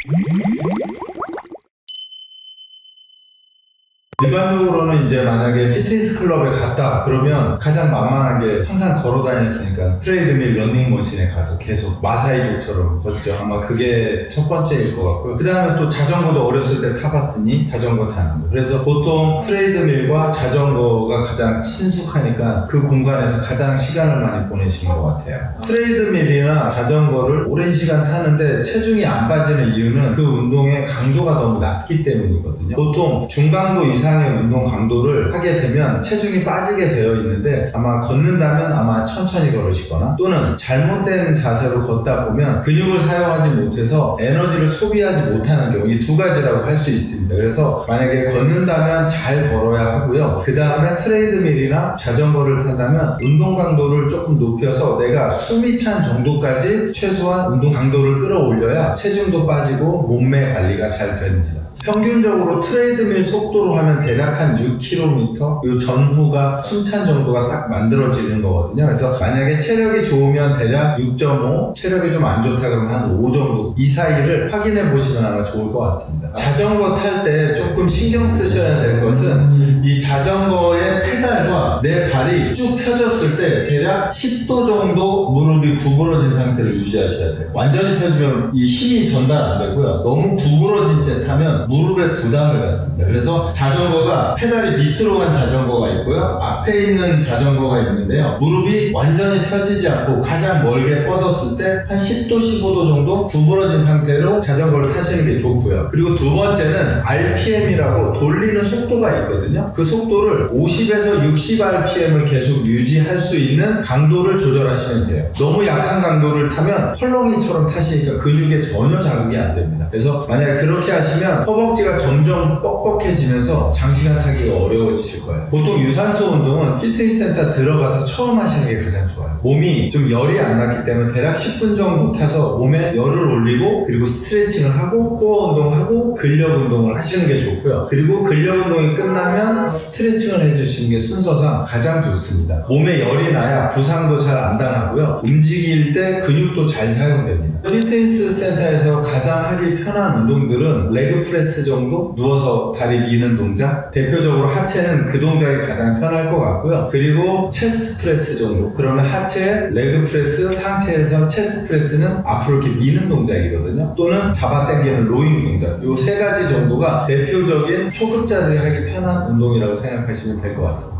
일반적으로는 이제 만약에 피트니스 클럽에 갔다 그러면 가장 만만한 게 항상 걸어 다녔으니까 트레이드밀 러닝머신에 가서 계속 마사이족처럼 걷죠. 아마 그게 첫 번째일 것 같고요. 그 다음에 또 자전거도 어렸을 때 타봤으니 자전거 타는 거. 그래서 보통 트레이드밀과 자전거가 가장 친숙하니까 그 공간에서 가장 시간을 많이 보내시는 것 같아요. 트레이드밀이나 자전거를 오랜 시간 타는데 체중이 안 빠지는 이유는 그 운동의 강도가 너무 낮기 때문이거든요. 보통 중강도 이상의 운동 강도를 하게 되면 체중이 빠지게 되어 있는데 아마 걷는다면 아마 천천히 걸으시거나 또는 잘못된 자세로 걷다 보면 근육을 사용하지 못해서 에너지를 소비하지 못하는 경우 이 두 가지라고 할 수 있습니다. 그래서 만약에 걷는다면 잘 걸어야 하고요. 그 다음에 트레이드밀이나 자전거를 탄다면 운동 강도를 조금 높여서 내가 숨이 찬 정도까지 최소한 운동 강도를 끌어올려야 체중도 빠지고 몸매 관리가 잘 됩니다. 평균적으로 트레이드밀 속도로 하면 대략 한 6km 요 전후가 숨찬 정도가 딱 만들어지는 거거든요. 그래서 만약에 체력이 좋으면 대략 6.5, 체력이 좀 안 좋다 그러면 한 5 정도 이 사이를 확인해 보시면 아마 좋을 것 같습니다. 자전거 탈 때 조금 신경 쓰셔야 될 것은 이 자전거의 페달과 내 발이 쭉 펴졌을 때 대략 10도 정도 무릎이 구부러진 상태를 유지하셔야 돼요. 완전히 펴지면 이 힘이 전달 안 되고요. 너무 구부러진 채 타면 무릎에 부담을 갖습니다. 그래서 자전거가 페달이 밑으로 간 자전거가 있고요. 앞에 있는 자전거가 있는데요. 무릎이 완전히 펴지지 않고 가장 멀게 뻗었을 때 한 10도, 15도 정도 구부러진 상태로 자전거를 타시는 게 좋고요. 그리고 두 번째는 RPM이라고 돌리는 속도가 있거든요. 그 속도를 50에서 60 RPM을 계속 유지할 수 있는 강도를 조절하시면 돼요. 너무 약한 강도를 타면 헐렁이처럼 타시니까 근육에 전혀 자극이 안 됩니다. 그래서 만약에 그렇게 하시면 허벅지가 점점 뻑뻑해지면서 장시간 타기가 어려워지실 거예요. 보통 유산소 운동은 피트니스 센터 들어가서 처음 하시는 게 가장 좋아요. 몸이 좀 열이 안 났기 때문에 대략 10분 정도 타서 몸에 열을 올리고 그리고 스트레칭을 하고 코어 운동하고 근력 운동을 하시는 게 좋고요. 그리고 근력 운동이 끝나면 스트레칭을 해주시는 게 순서상 가장 좋습니다. 몸에 열이 나야 부상도 잘 안 당하고요. 움직일 때 근육도 잘 사용됩니다. 피트니스 센터에서 가장 하기 편한 운동들은 레그 프레스 정도? 누워서 다리 미는 동작? 대표적으로 하체는 그 동작이 가장 편할 것 같고요. 그리고 체스트 프레스 정도? 그러면 하체, 레그 프레스, 상체에서 체스트 프레스는 앞으로 이렇게 미는 동작이거든요. 또는 잡아당기는 로잉 동작. 이 세 가지 정도가 대표적인 초급자들이 하기 편한 운동이라고 생각하시면 될 것 같습니다.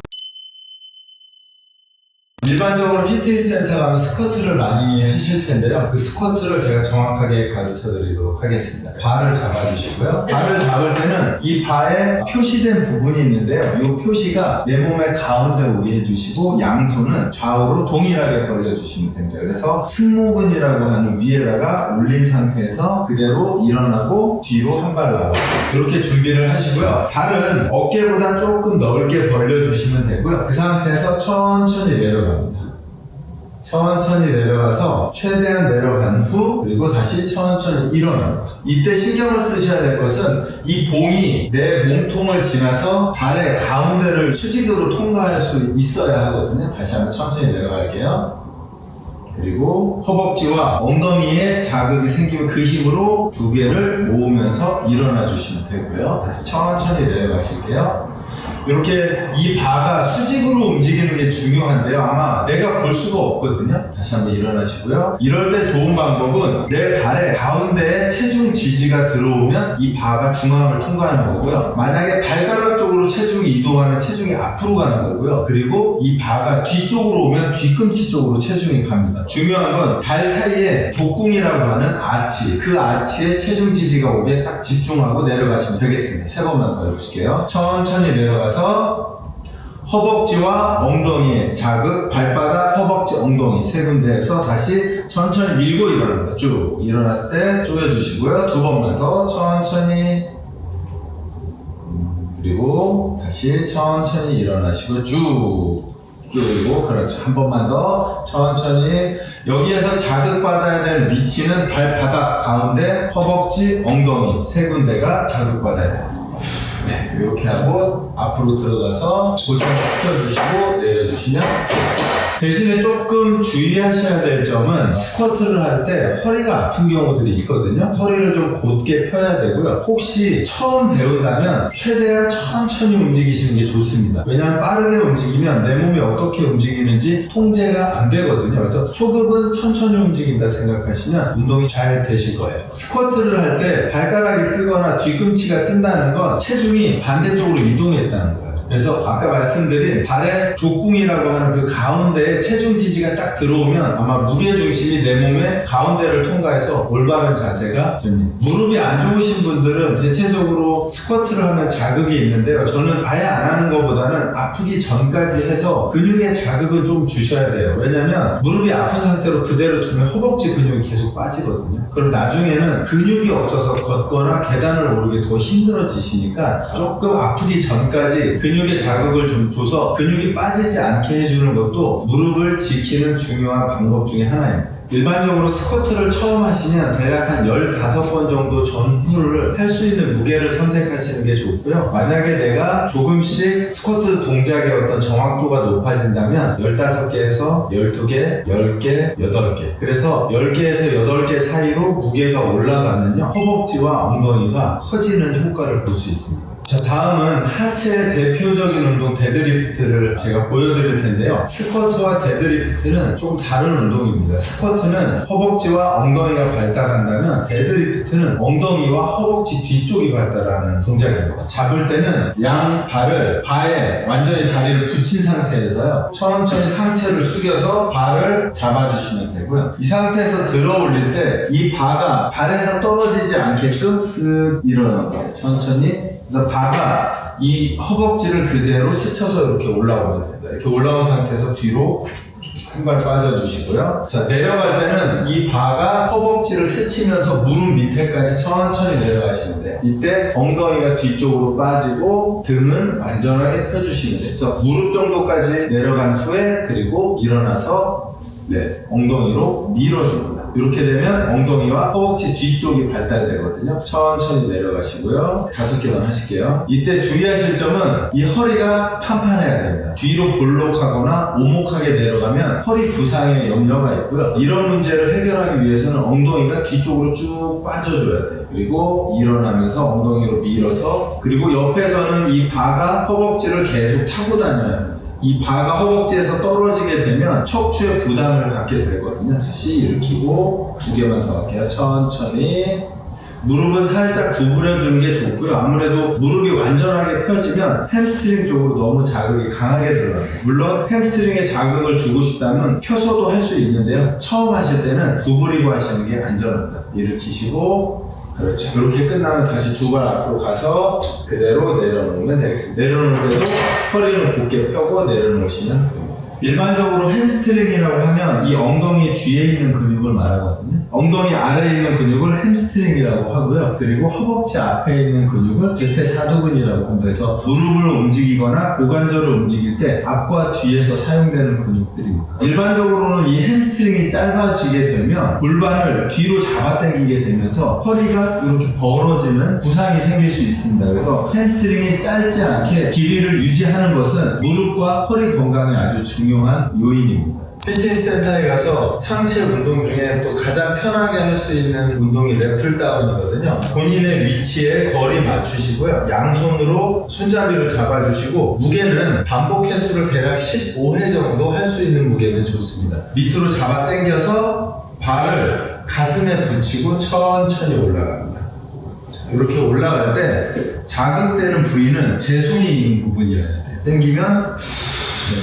일반적으로 피트니스 센터 가면 스쿼트를 많이 하실 텐데요. 그 스쿼트를 제가 정확하게 가르쳐 드리도록 하겠습니다. 발을 잡아주시고요. 발을 잡을 때는 이 바에 표시된 부분이 있는데요. 이 표시가 내 몸의 가운데 오게 해주시고 양손은 좌우로 동일하게 벌려주시면 됩니다. 그래서 승모근이라고 하는 위에다가 올린 상태에서 그대로 일어나고 뒤로 한 발 나가고 이렇게 준비를 하시고요. 발은 어깨보다 조금 넓게 벌려주시면 되고요. 그 상태에서 천천히 내려갑니다. 천천히 내려가서 최대한 내려간 후 그리고 다시 천천히 일어납니다. 이때 신경을 쓰셔야 될 것은 이 봉이 내 몸통을 지나서 발의 가운데를 수직으로 통과할 수 있어야 하거든요. 다시 한번 천천히 내려갈게요. 그리고 허벅지와 엉덩이에 자극이 생기면 그 힘으로 두 개를 모으면서 일어나 주시면 되고요. 다시 천천히 내려가실게요. 이렇게 이 바가 수직으로 움직이는 게 중요한데요. 아마 내가 볼 수가 없거든요. 다시 한번 일어나시고요. 이럴 때 좋은 방법은 내 발의 가운데에 체중 지지가 들어오면 이 바가 중앙을 통과하는 거고요. 만약에 발가락 쪽으로 체중이 이동하면 체중이 앞으로 가는 거고요. 그리고 이 바가 뒤쪽으로 오면 뒤꿈치 쪽으로 체중이 갑니다. 중요한 건 발 사이에 족궁이라고 하는 아치, 그 아치에 체중 지지가 오게 딱 집중하고 내려가시면 되겠습니다. 3번만 더 해보실게요. 천천히 내려가서 허벅지와 엉덩이에 자극, 발바닥, 허벅지, 엉덩이 세 군데에서 다시 천천히 밀고 일어납니다. 쭉 일어났을 때 조여주시고요. 2번만 더 천천히, 그리고 다시 천천히 일어나시고 쭉 조이고, 그렇죠. 한 번만 더 천천히. 여기에서 자극받아야 될 위치는 발바닥 가운데, 허벅지, 엉덩이 세 군데가 자극받아야 됩니다. 네, 이렇게 하고 앞으로 들어가서 고정시켜주시고 내려주시면 대신에 조금 주의하셔야 될 점은 스쿼트를 할 때 허리가 아픈 경우들이 있거든요. 허리를 좀 곧게 펴야 되고요. 혹시 처음 배운다면 최대한 천천히 움직이시는 게 좋습니다. 왜냐하면 빠르게 움직이면 내 몸이 어떻게 움직이는지 통제가 안 되거든요. 그래서 초급은 천천히 움직인다 생각하시면 운동이 잘 되실 거예요. 스쿼트를 할 때 발가락이 뜨거나 뒤꿈치가 뜬다는 건 체중이 반대쪽으로 이동했다는 거예요. 그래서 아까 말씀드린 발의 족궁이라고 하는 그 가운데에 체중 지지가 딱 들어오면 아마 무게중심이 내 몸의 가운데를 통과해서 올바른 자세가 됩니다. 무릎이 안 좋으신 분들은 대체적으로 스쿼트를 하면 자극이 있는데요. 저는 아예 안 하는 것보다는 아프기 전까지 해서 근육에 자극을 좀 주셔야 돼요. 왜냐면 무릎이 아픈 상태로 그대로 두면 허벅지 근육이 계속 빠지거든요. 그럼 나중에는 근육이 없어서 걷거나 계단을 오르기 더 힘들어지시니까 조금 아프기 전까지 근육에 자극을 좀 줘서 근육이 빠지지 않게 해주는 것도 무릎을 지키는 중요한 방법 중에 하나입니다. 일반적으로 스쿼트를 처음 하시면 대략 한 15번 정도 전후를 할 수 있는 무게를 선택하시는 게 좋고요. 만약에 내가 조금씩 스쿼트 동작의 어떤 정확도가 높아진다면 15개에서 12개, 10개, 8개 그래서 10개에서 8개 사이로 무게가 올라가면요 허벅지와 엉덩이가 커지는 효과를 볼 수 있습니다. 자, 다음은 하체의 대표적인 운동 데드리프트를 제가 보여드릴 텐데요. 스쿼트와 데드리프트는 조금 다른 운동입니다. 스쿼트는 허벅지와 엉덩이가 발달한다면 데드리프트는 엉덩이와 허벅지 뒤쪽이 발달하는 동작입니다. 잡을 때는 양 발을 바에 완전히 다리를 붙인 상태에서요. 천천히 상체를 숙여서 발을 잡아주시면 되고요. 이 상태에서 들어 올릴 때 이 바가 발에서 떨어지지 않게끔 쓱 일어나는 거예요. 천천히. 그래서 바가 이 허벅지를 그대로 스쳐서 이렇게 올라오면 됩니다. 이렇게 올라온 상태에서 뒤로 한 발 빠져주시고요. 자, 내려갈 때는 이 바가 허벅지를 스치면서 무릎 밑에까지 천천히 내려가시면 돼요. 이때 엉덩이가 뒤쪽으로 빠지고 등은 완전하게 펴주시면 돼요. 그래서 무릎 정도까지 내려간 후에 그리고 일어나서 엉덩이로 밀어줍니다. 이렇게 되면 엉덩이와 허벅지 뒤쪽이 발달되거든요. 천천히 내려가시고요. 5개만 하실게요. 이때 주의하실 점은 이 허리가 판판해야 됩니다. 뒤로 볼록하거나 오목하게 내려가면 허리 부상의 염려가 있고요. 이런 문제를 해결하기 위해서는 엉덩이가 뒤쪽으로 쭉 빠져줘야 돼요. 그리고 일어나면서 엉덩이로 밀어서 그리고 옆에서는 이 바가 허벅지를 계속 타고 다녀야 합니다. 이 바가 허벅지에서 떨어지게 되면 척추에 부담을 갖게 되거든요. 다시 일으키고 2개만 더 할게요. 천천히. 무릎은 살짝 구부려주는 게 좋고요. 아무래도 무릎이 완전하게 펴지면 햄스트링 쪽으로 너무 자극이 강하게 들어가요. 물론 햄스트링에 자극을 주고 싶다면 펴서도 할 수 있는데요. 처음 하실 때는 구부리고 하시는 게 안전합니다. 일으키시고 그렇죠. 이렇게 끝나면 다시 2발 앞으로 가서 그대로 내려놓으면 되겠습니다. 내려놓을 때도 허리는 곧게 펴고 내려놓으시면 됩니다. 일반적으로 햄스트링이라고 하면 이 엉덩이 뒤에 있는 근육을 말하거든요. 엉덩이 아래에 있는 근육을 햄스트링이라고 하고요. 그리고 허벅지 앞에 있는 근육을 대퇴사두근이라고 합니다. 그래서 무릎을 움직이거나 고관절을 움직일 때 앞과 뒤에서 사용되는 근육들입니다. 일반적으로는 이 햄스트링이 짧아지게 되면 골반을 뒤로 잡아당기게 되면서 허리가 이렇게 벌어지는 부상이 생길 수 있습니다. 그래서 햄스트링이 짧지 않게 길이를 유지하는 것은 무릎과 허리 건강에 아주 중요한 요인입니다. 피트니스 센터에 가서 상체 운동 중에 또 가장 편하게 할 수 있는 운동이 랩풀다운이거든요. 본인의 위치에 거리 맞추시고요. 양손으로 손잡이를 잡아주시고 무게는 반복 횟수를 대략 15회 정도 할 수 있는 무게면 좋습니다. 밑으로 잡아 당겨서 발을 가슴에 붙이고 천천히 올라갑니다. 자, 이렇게 올라갈 때 자극되는 부위는 제 손이 있는 부분이어야 돼요. 당기면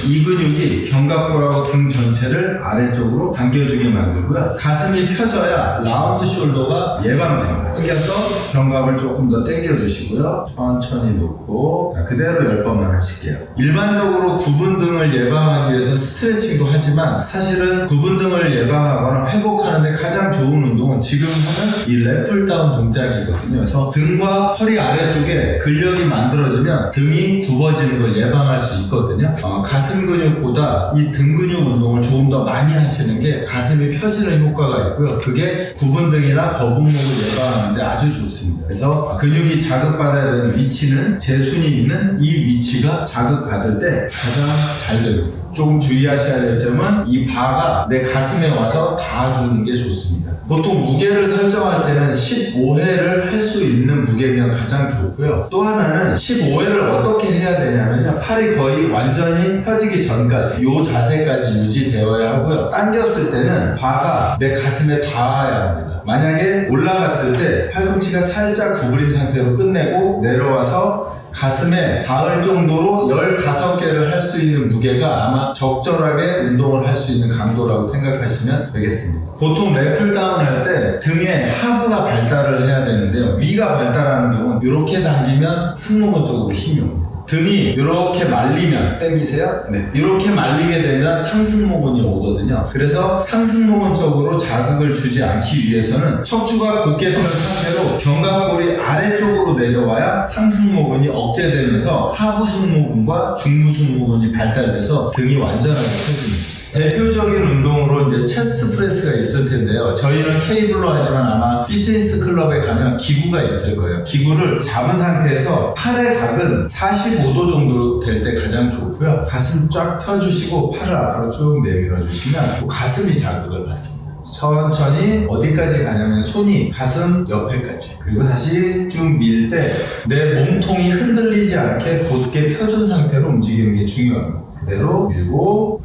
이 근육이 견갑골하고 등 전체를 아래쪽으로 당겨주게 만들고요. 가슴이 펴져야 라운드 숄더가 예방됩니다. 당겨서 견갑을 조금 더 당겨주시고요. 천천히 놓고 그대로 10번만 하실게요. 일반적으로 구분 등을 예방하기 위해서 스트레칭도 하지만 사실은 구분 등을 예방하거나 회복하는 데 가장 좋은 운동은 지금 하는 이 랩풀다운 동작이거든요. 그래서 등과 허리 아래쪽에 근력이 만들어지면 등이 굽어지는 걸 예방할 수 있거든요. 가슴 근육보다 이 등 근육 운동을 조금 더 많이 하시는 게 가슴이 펴지는 효과가 있고요. 그게 구분등이나 거북목을 예방하는데 아주 좋습니다. 그래서 근육이 자극받아야 되는 위치는 제 손이 있는 이 위치가 자극받을 때 가장 잘 됩니다. 조금 주의하셔야 될 점은 이 바가 내 가슴에 와서 닿아주는 게 좋습니다. 보통 무게를 설정할 때는 15회를 할 수 있는 무게면 가장 좋고요. 또 하나는 15회를 어떻게 해야 되냐면요. 팔이 거의 완전히 펴지기 전까지 이 자세까지 유지되어야 하고요. 당겼을 때는 바가 내 가슴에 닿아야 합니다. 만약에 올라갔을 때 팔꿈치가 살짝 구부린 상태로 끝내고 내려와서 가슴에 닿을 정도로 15개를 할 수 있는 무게가 아마 적절하게 운동을 할 수 있는 강도라고 생각하시면 되겠습니다. 보통 랩풀다운 할 때 등의 하부가 발달을 해야 되는데요. 위가 발달하는 경우는 이렇게 당기면 승모근 쪽으로 힘이 옵니다. 등이 이렇게 말리면 당기세요? 네. 이렇게 말리게 되면 상승모근이 오거든요. 그래서 상승모근 쪽으로 자극을 주지 않기 위해서는 척추가 곧게 편 상태로 견갑골이 아래쪽으로 내려와야 상승모근이 억제되면서 하부승모근과 중부승모근이 발달돼서 등이 완전하게 펴집니다. 대표적인 운동으로 이제 체스트 프레스가 있을 텐데요. 저희는 케이블로 하지만 아마 피트니스 클럽에 가면 기구가 있을 거예요. 기구를 잡은 상태에서 팔의 각은 45도 정도 될 때 가장 좋고요. 가슴 쫙 펴주시고 팔을 앞으로 쭉 내밀어 주시면 가슴이 자극을 받습니다. 천천히 어디까지 가냐면 손이 가슴 옆에까지, 그리고 다시 쭉 밀 때 내 몸통이 흔들리지 않게 곧게 펴준 상태로 움직이는 게 중요합니다. 그대로 밀고,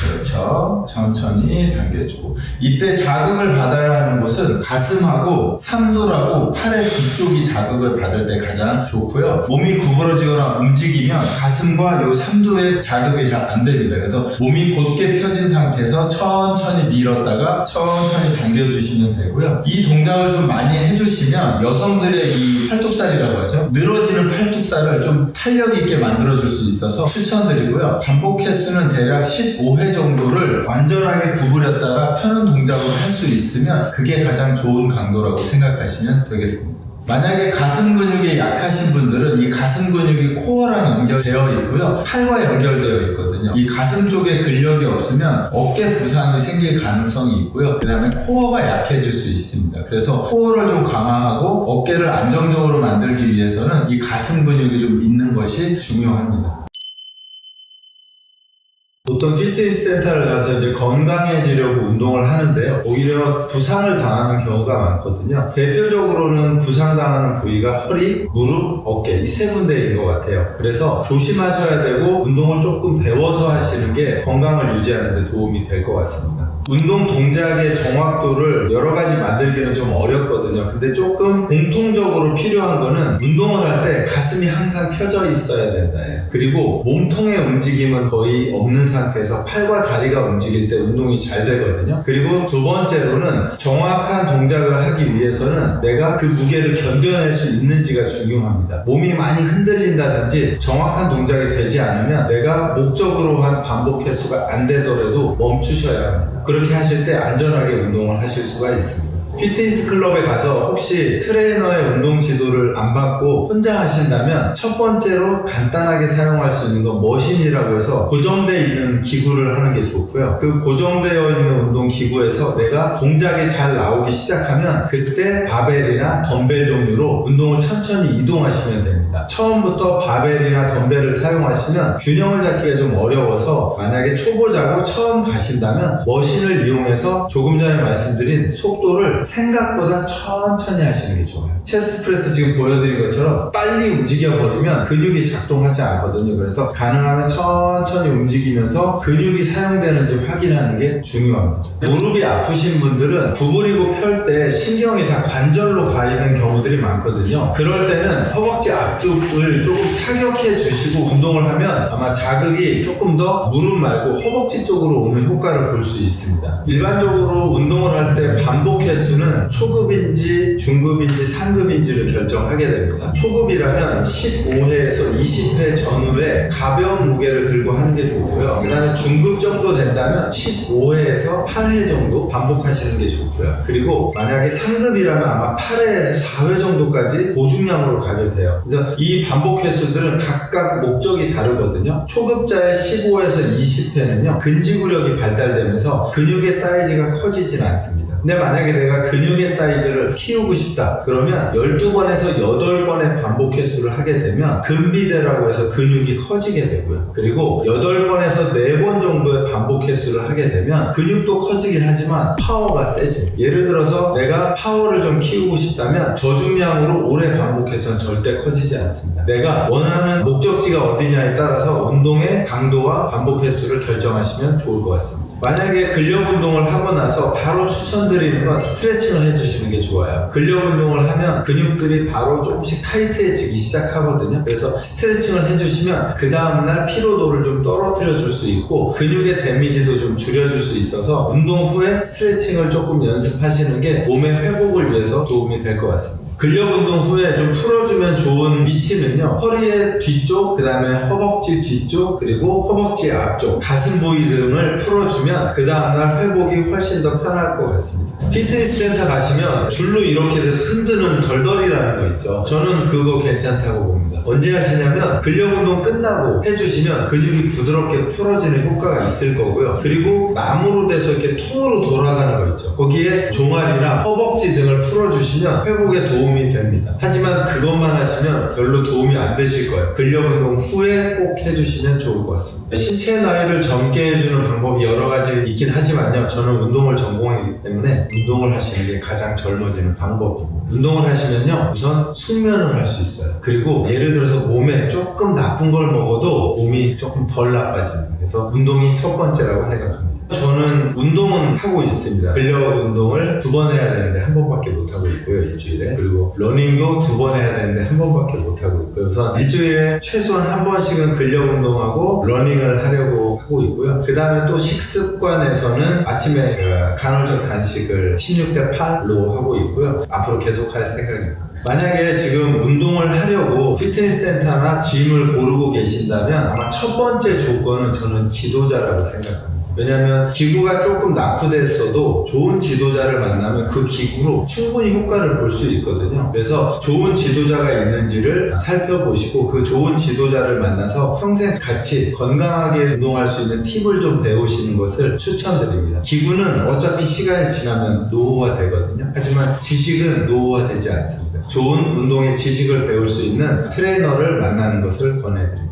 그렇죠. 천천히 당겨주고. 이때 자극을 받아야 하는 곳은 가슴하고 삼두라고 팔의 뒤쪽이 자극을 받을 때 가장 좋고요. 몸이 구부러지거나 움직이면 가슴과 이 삼두에 자극이 잘 안 됩니다. 그래서 몸이 곧게 펴진 상태에서 천천히 밀었다가 천천히 당겨주시면 되고요. 이 동작을 좀 많이 해주시면 여성들의 이 팔뚝살이라고 하죠. 늘어지는 팔뚝살을 좀 탄력 있게 만들어줄 수 있어서 추천드리고요. 반복 횟수는 대략 15회 정도를 완전하게 구부렸다가 펴는 동작으로 할 수 있으면 그게 가장 좋은 강도라고 생각하시면 되겠습니다. 만약에 가슴 근육이 약하신 분들은 이 가슴 근육이 코어랑 연결되어 있고요. 팔과 연결되어 있거든요. 이 가슴 쪽에 근력이 없으면 어깨 부상이 생길 가능성이 있고요. 그 다음에 코어가 약해질 수 있습니다. 그래서 코어를 좀 강화하고 어깨를 안정적으로 만들기 위해서는 이 가슴 근육이 좀 있는 것이 중요합니다. 보통 피트니스 센터를 가서 이제 건강해지려고 운동을 하는데요. 오히려 부상을 당하는 경우가 많거든요. 대표적으로는 부상당하는 부위가 허리, 무릎, 어깨 이 세 군데인 것 같아요. 그래서 조심하셔야 되고 운동을 조금 배워서 하시는 게 건강을 유지하는 데 도움이 될 것 같습니다. 운동 동작의 정확도를 여러 가지 만들기는 좀 어렵거든요. 근데 조금 공통적으로 필요한 거는 운동을 할 때 가슴이 항상 펴져 있어야 된다예요. 그리고 몸통의 움직임은 거의 없는 상태에서 팔과 다리가 움직일 때 운동이 잘 되거든요. 그리고 두 번째로는 정확한 동작을 하기 위해서는 내가 그 무게를 견뎌낼 수 있는지가 중요합니다. 몸이 많이 흔들린다든지 정확한 동작이 되지 않으면 내가 목적으로 한 반복 횟수가 안 되더라도 멈추셔야 합니다. 그렇게 하실 때 안전하게 운동을 하실 수가 있습니다. 피트니스 클럽에 가서 혹시 트레이너의 운동 지도를 안 받고 혼자 하신다면 첫 번째로 간단하게 사용할 수 있는 건 머신이라고 해서 고정되어 있는 기구를 하는 게 좋고요. 그 고정되어 있는 운동 기구에서 내가 동작이 잘 나오기 시작하면 그때 바벨이나 덤벨 종류로 운동을 천천히 이동하시면 됩니다. 처음부터 바벨이나 덤벨을 사용하시면 균형을 잡기가 좀 어려워서 만약에 초보자고 처음 가신다면 머신을 이용해서 조금 전에 말씀드린 속도를 생각보다 천천히 하시는 게 좋아요. 체스트 프레스 지금 보여드린 것처럼 빨리 움직여버리면 근육이 작동하지 않거든요. 그래서 가능하면 천천히 움직이면서 근육이 사용되는지 확인하는 게 중요합니다. 무릎이 아프신 분들은 구부리고 펼 때 신경이 다 관절로 가 있는 경우들이 많거든요. 그럴 때는 허벅지 앞쪽을 조금 타격해 주시고 운동을 하면 아마 자극이 조금 더 무릎 말고 허벅지 쪽으로 오는 효과를 볼 수 있습니다. 일반적으로 운동을 할 때 반복 횟수는 초급인지 중급인지 상급인지를 결정하게 됩니다. 초급이라면 15회에서 20회 전후에 가벼운 무게를 들고 하는 게 좋고요. 그 다음에 중급 정도 된다면 15회에서 8회 정도 반복하시는 게 좋고요. 그리고 만약에 상급이라면 아마 8회에서 4회 정도까지 고중량으로 가게 돼요. 그래서 그래서 이 반복 횟수들은 각각 목적이 다르거든요. 초급자의 15에서 20회는요, 근지구력이 발달되면서 근육의 사이즈가 커지진 않습니다. 근데 만약에 내가 근육의 사이즈를 키우고 싶다 그러면 12번에서 8번의 반복 횟수를 하게 되면 근비대라고 해서 근육이 커지게 되고요. 그리고 8번에서 4번 정도의 반복 횟수를 하게 되면 근육도 커지긴 하지만 파워가 세집니다. 예를 들어서 내가 파워를 좀 키우고 싶다면 저중량으로 오래 반복해서는 절대 커지지 않습니다. 내가 원하는 목적지가 어디냐에 따라서 운동의 강도와 반복 횟수를 결정하시면 좋을 것 같습니다. 만약에 근력 운동을 하고 나서 바로 추천드리는 건 스트레칭을 해주시는 게 좋아요. 근력 운동을 하면 근육들이 바로 조금씩 타이트해지기 시작하거든요. 그래서 스트레칭을 해주시면 그 다음날 피로도를 좀 떨어뜨려 줄 수 있고 근육의 데미지도 좀 줄여줄 수 있어서 운동 후에 스트레칭을 조금 연습하시는 게 몸의 회복을 위해서 도움이 될 것 같습니다. 근력 운동 후에 좀 풀어주면 좋은 위치는요, 허리의 뒤쪽, 그 다음에 허벅지 뒤쪽, 그리고 허벅지 앞쪽, 가슴 부위 등을 풀어주면 그 다음날 회복이 훨씬 더 편할 것 같습니다. 피트니스 센터 가시면 줄로 이렇게 돼서 흔드는 덜덜이라는 거 있죠. 저는 그거 괜찮다고 봅니다. 언제 하시냐면 근력 운동 끝나고 해주시면 근육이 부드럽게 풀어지는 효과가 있을 거고요. 그리고 나무로 돼서 이렇게 통으로 돌아가는 거 있죠. 거기에 종아리나 허벅지 등을 풀어주시면 회복에 도움이 됩니다. 하지만 그것만 하시면 별로 도움이 안 되실 거예요. 근력 운동 후에 꼭 해주시면 좋을 것 같습니다. 신체 나이를 젊게 해주는 방법이 여러 가지 있긴 하지만요, 저는 운동을 전공하기 때문에 운동을 하시는 게 가장 젊어지는 방법입니다. 운동을 하시면요, 우선 숙면을 할 수 있어요. 그리고 예를 들어서 몸에 조금 나쁜 걸 먹어도 몸이 조금 덜 나빠집니다. 그래서 운동이 첫 번째라고 생각합니다. 저는 운동은 하고 있습니다. 근력 운동을 2번 해야 되는데 1번밖에 못 하고 있고요, 일주일에. 그리고 러닝도 2번 해야 되는데 1번밖에 못 하고 있고요. 우선 일주일에 최소한 1번씩은 근력 운동하고 러닝을 하려고 하고 있고요. 그 다음에 또 식습관에서는 아침에 간헐적 단식을 16대 8로 하고 있고요. 앞으로 계속 할 생각입니다. 만약에 지금 운동을 하려고 피트니스 센터나 짐을 고르고 계신다면 아마 첫 번째 조건은 저는 지도자라고 생각합니다. 왜냐하면 기구가 조금 낙후됐어도 좋은 지도자를 만나면 그 기구로 충분히 효과를 볼 수 있거든요. 그래서 좋은 지도자가 있는지를 살펴보시고 그 좋은 지도자를 만나서 평생 같이 건강하게 운동할 수 있는 팁을 좀 배우시는 것을 추천드립니다. 기구는 어차피 시간이 지나면 노후화 되거든요. 하지만 지식은 노후화 되지 않습니다. 좋은 운동의 지식을 배울 수 있는 트레이너를 만나는 것을 권해드립니다.